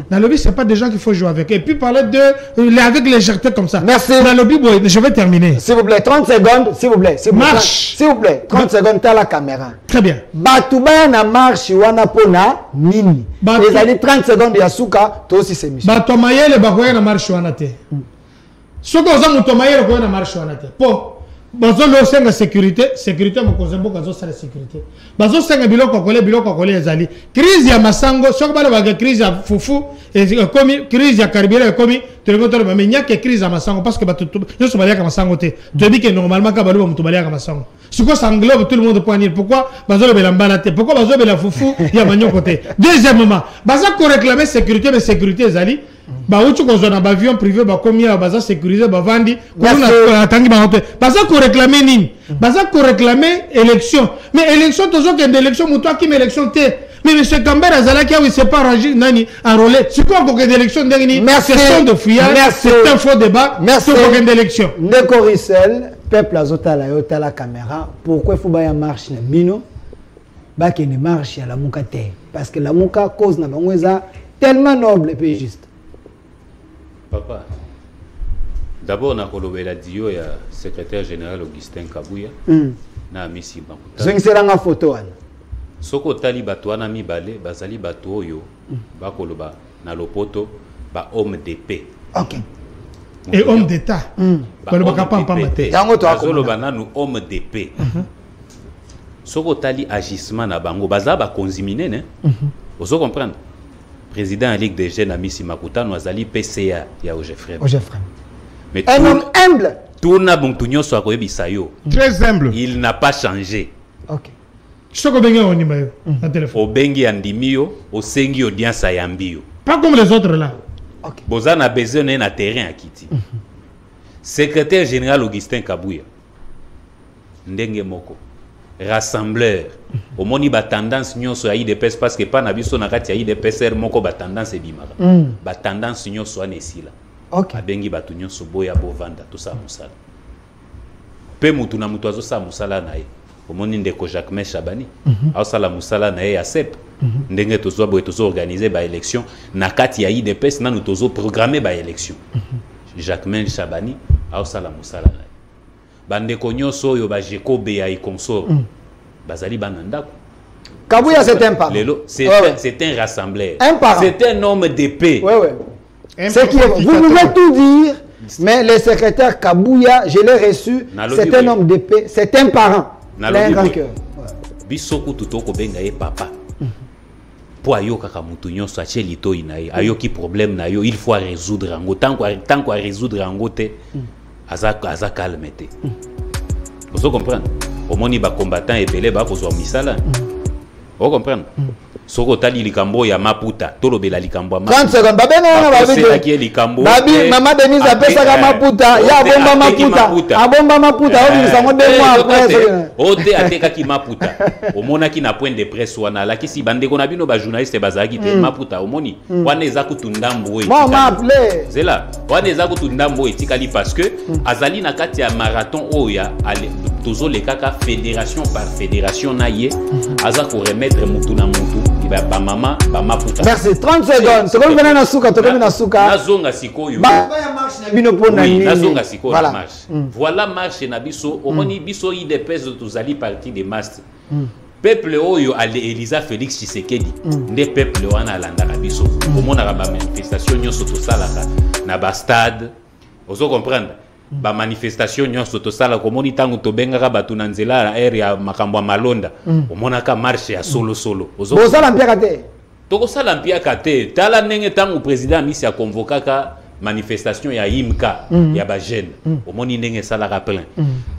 le lobby, ce n'est pas des gens qu'il faut jouer avec. Et puis parler avec légèreté comme ça. Merci. Dans le lobby, je vais terminer. S'il vous plaît, 30 secondes, s'il vous plaît. Marche. S'il vous plaît, 30 secondes, tu as la caméra. Très bien. Batouba na marche, wana pona, nini. Les années 30 secondes, il y a souka, toi aussi c'est mission. Batomaye, le bakoye na marche, wana te. Ce que vous avez tomaye, le bakoye na marche, wana te. Po. Bazo lo senga sécurité mo kozembo kazo sala sécurité bazo senga biloko kokole ezali crise ya masango soko bale ba crise ya fufu komi crise ya carburant komi telekoto ba menya ke crise ya masango parce que batutu yo so balia ka masango te to dit que normalement ka balu mutu balia ka masango siko ça englobe tout le monde pour dire pourquoi bazo le belambala te pourquoi bazo la fufu ya manyo côté deuxièmement bazo ko réclamer sécurité mais sécurité ezali ba uchu ko zona ba avion privé ba komia baza sécuriser ba vandi ko na tangi ba hote baza ko réclamer nini baza ko réclamer élection mais élection tozo que d'élection muto qui élection te mais monsieur Kambere azala qui il s'est pas rangé nani enrôlé c'est quoi ko d'élection ndengini question de fouillage c'est un faux débat merci ko d'élection ndeko Rissel peuple azotala yo tala caméra pourquoi il faut ba ya marche na bino ba ke ne marche ya la muka te parce que la muka cause na bango eza tellement noble et puis juste. Papa, d'abord, on a collabé la dio, il y a secrétaire général Augustin Kabouya. Na misi Makuta. Je ne pas photo. Soko tali bato ana mi balé, bazali bato yo, ba koloba na lopoto, ba homme d'épée. Ok. Et homme d'État. Koloba kapam pamate. Yango to akoloba na nu homme d'épée. Soko tali agissement na bango, baza ba konzimine ne. Vous comprendre? Président de la Ligue des Jeunes Amisi Makuta, nous avons PCA, il y a Ogefrem. Mais un homme humble. Tourna Bontunyo soit Bisayo. Très humble. Il n'a pas changé. Ok. Ce que vous avez un téléphone. Au Bengi Andimio, au Sengi Audience Ayambio. Pas comme les autres là. Ok. Bozan a besoin d'un terrain à Kiti. Secrétaire général Augustin Kabouya. Ndenge Moko. Rassembleur. Au moni ba tendance nyonso ya IDPS parce que pas na biso na kati ya IDPS moko ba tendance ebimaka. Ba tendance nyonso anesila. OK. Abengi batu nyonso boya bovanda to sa musala. Pe mutu na mutu azo sa musala na ye. Au moni ndeko Jacques Chabani. Au sala musala na ye ya CEP. Ndenge tozo boye tozo organiser ba élection na kati ya IDPS na nous tozo programmer ba élection. Jacques Chabani au sala musala na ye. Bandeko nyonso yo ba Jekobe ya consort. Bazali bananda. Kabouya c'est un parent. C'est un rassembleur. Un parent. C'est un homme d'épée. Oui, oui. C'est qui vous pouvez tout dire, mais le secrétaire Kabouya, je l'ai reçu, c'est un homme d'épée, c'est un parent. Il a un grand cœur. Bisoku tutoko benga ye papa. Po ayo kaka mutu nyonso ache lito inaye. Ayo ki problème na yo, il faut résoudre ango. Tant qu'on résoudre ango te, aza calme te. Vous comprenez? Au moins, les combattants et belé ba kozwa misala. Vous comprenez? Soko tali likambo ya Maputa, tolo bela likambo ma. 30 secondes. Babena Babi Maman Denise a pesa ka Maputa, ya bomba Maputa. A bomba Maputa, on dit ça mo 2 mois après. Ote ateka ki Maputa. Au mona ki na point de presse wana la ki si bande ko na bino ba journaliste bazaki te Maputa omoni. Wana eza kutundambo e. Moi m'appelé. C'est là. Wana eza kutundambo etikali parce que azali na kati ya marathon oya ale tozo le kaka fédération par fédération na ye aza ko remettre mutu na mutu. Ba mama ba Maputa. Merci 30 secondes. Toko bena na suka, toko bena suka. Nazonga sikoyo. Ba ya marche na bino pona nini. Nazonga sikoyo na marche. Voilà marche na biso, omoni biso IDPS tozali parti de masse. Peuple oyo ale Elisa Félix Tshisekedi. Nde peuple wana alanda na biso. Omona ba manifestation nyonso to salaka na ba stade. Ozo comprendre? Ba manifestation nyonso to sala komoni tangu to benga batu na nzela la area makambo malonda omona ka marche ya solo bozala mpiaka te toko sala mpiaka te tala ndenge tangu président misi a convokaka manifestation ya imka ya ba jeune au moni ndenge ça la rappelin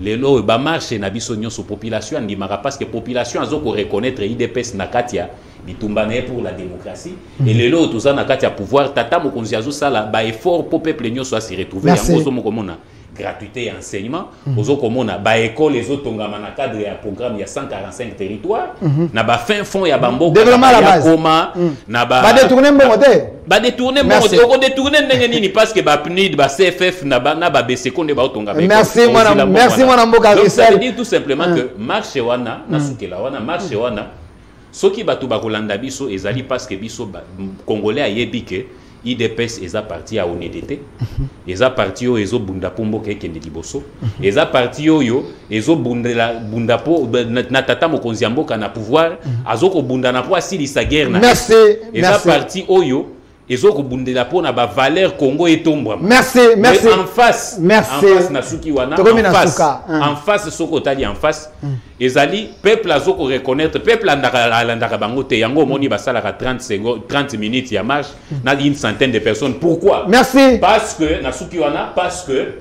les lots ba marche na biso nyonso population ndimaka parce que population azo ko reconnaître IDPS na katia bitumbane pour la démocratie et les lots tout ça na katia pouvoir tata mokonzi azo sala ba effort pour peuple nyonso a se retrouver yango zo mokomona gratuité et enseignement ozo komona ba école les autres tongama na cadre ya programme ya 145 territoires na ba fin fond ya bamboka ya koma na ba détourner mbote ba détourner mbote ko détourner ndenge nini parce que ba PNID ba CFF na ba BC konde ba otonga merci mon mboka ça veut dire tout simplement que marché wana na sukela wana marché wana soki batu ba kolanda biso ezali parce que biso congolais ayebi ke IDPS eza parti à honnêteté eza parti yo ezo bunda pombo kekende liboso eza parti yo ezo bunda po na tata mokonzi ya mboka na pouvoir azoko bunda na po asilisa guerre na merci eza parti oyo ezo bundela po na ba valeur Congo etombwa merci en face na suki wana en face soko tali en face ezali peuple azoko reconnaître peuple andaka bango te yango moni basala 30 minutes ya marche na une centaine de personnes pourquoi merci parce que na suki wana parce que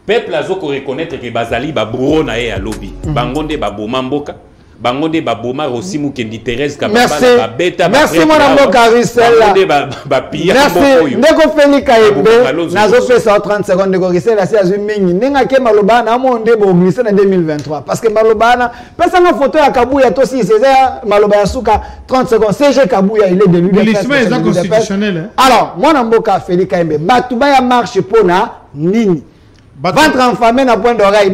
peuple azoko reconnaître que bazali ba bro na ye ya lobby bango nde ba boma mboka bangonde ba boma Rosimu kendi Thérèse Kabamba ba beta merci mon amour Carissel ba pia merci ndeko Félix Kaembe nazo pesa 30 secondes de Carissel asi azu mingi ninga ke maloba na monde bo glissé en 2023 parce que maloba na pesa na photo ya Kabuya to si c'est maloba ya suka 30 secondes CG Kabuya il est de l'UDPS constitutionnel alors mon amour Félix Kaembe batuba ya marche pona nini ventre enfamé na point d'oreille.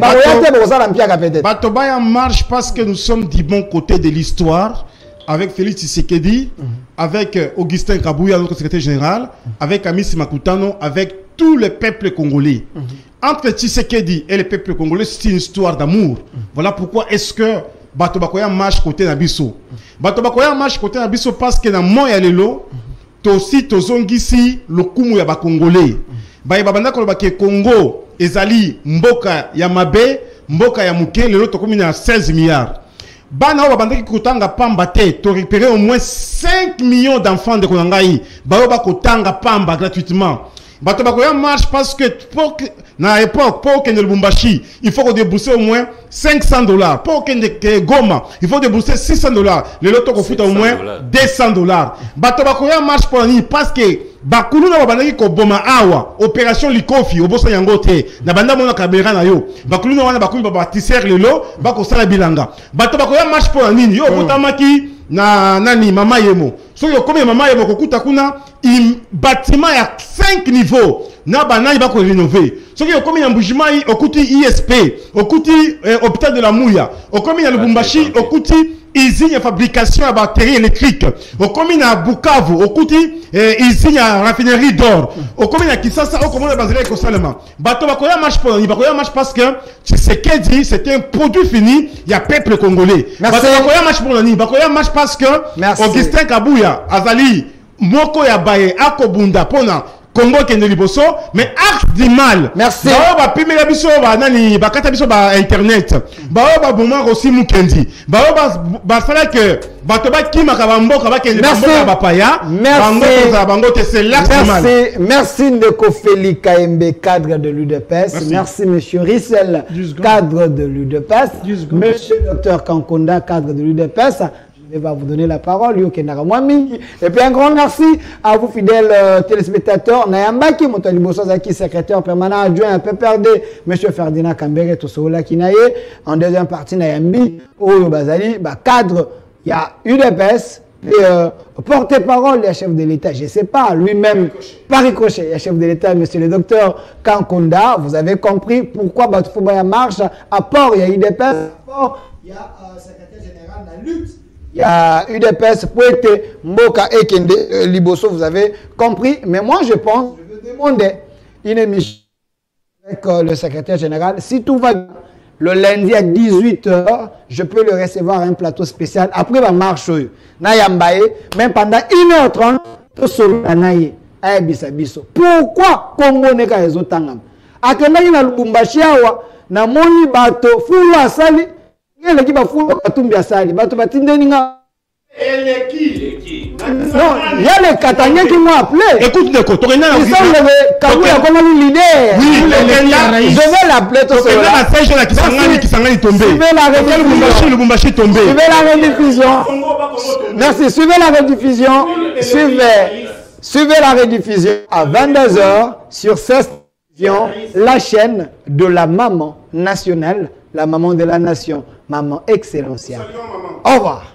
Batoba marche parce que nous sommes du bon côté de l'histoire avec Félix Tshisekedi, avec Augustin Kabouya, notre secrétaire général, avec Amis Makutano, avec tout le peuple congolais. Entre Tshisekedi et le peuple congolais, c'est une histoire d'amour. Voilà pourquoi est-ce que Batobakoya marche côté Nabiso. Batobakoya marche côté Nabiso parce que dans Moya Lelo, Tosi Tozongisi, le Kumu ya ba Congolais. Babanda Kolobake Congo. Ezali mboka ya mabe mboka ya muke lelo tokomi na 16 milliards bana o babandaki kotanga pamba te to récupérer au moins 5 millions d'enfants de konangai ba ba kotanga pamba gratuitement bato bakoya marche parce que pour na époque pour que ne Lubumbashi il faut débourser au moins $500 pour que Goma il faut débourser $600 le loto ko futa au moins $200 bato bakoya marche pour ni parce que bakulu na babandaki ko boma awa opération likofi obosa yango te na banda mona caméra na yo bakulu na wana bakulu ba tisser lelo bako sala bilanga bato bakoya marche pour nini yo botamaki na nani mama yemo so yo comme mama yemo kokuta kuna bâtiment ya 5 niveaux na banani bako rénover so yo comme mbujima okuti ISP okuti hôpital de la Mouya okomi na Lubumbashi okuti usine de fabrication de batteries électriques. Au commune à Bukavu, au côté usine à raffinerie d'or. Au commune à Kisasa, au commune à Banzele Kosalema. Bato bakoya marche pour ni bakoya marche parce que c'est qu'elle dit c'était un produit fini, il y a peuple congolais. Bato bakoya marche pour ni bakoya marche parce que Augustin Kabouya Azali moko ya baye akobunda pona Congo kende liboso mais acte du mal. Merci. Ba pime la biso ba nani ba kata biso ba internet. Ba boma aussi mukendi. Ba fala que bato ba kima ka bamboka ba kende bamboka ba paya. Bango c'est l'acte du mal. Merci Ndeko Félix Kaembe, cadre de l'UDPS. Merci monsieur Rissel, cadre de l'UDPS. Monsieur Dr Kankonda, cadre de l'UDPS. Je vais vous donner la parole, et puis un grand merci à vous fidèles téléspectateurs. Nayambaki Motaliboso Zaki, secrétaire permanent adjoint à PPRD, M. Ferdinand Kambere Tosola Kinaye. En deuxième partie, Nayambi, Oyo Bazali, cadre, il y a UDPS, et porte-parole, il y a chef de l'État, je ne sais pas, lui-même, par ricochet, il y a chef de l'État, M. le docteur Kankonda. Vous avez compris pourquoi Batoufoubaya marche. À port, il y a UDPS, à port, il y a secrétaire général de la lutte. Il y a UDPS, Pouete, Mboka et Kende Liboso, vous avez compris. Mais moi, je pense, je veux demander une émission avec le secrétaire général. Si tout va bien, le lundi à 18h, je peux le recevoir à un plateau spécial. Après, ma marche, Nayambaye, même pendant 1h30, tout seul, Naye, Biso. Pourquoi Congo n'est pas les autres? A que na Lubumbashi, na moni bato, fulu asali. Les gens qui font des choses, Non, il y a les Kataniens qui m'ont appelé. Écoute, ils sont les Kabula comme un leader. Oui, je vais l'appeler tout ça. Suivez la rediffusion. Merci, suivez la rediffusion. Suivez la rediffusion à 22h sur cette télévision, la chaîne de la maman nationale, la maman de la nation, maman excellenciale. Au revoir.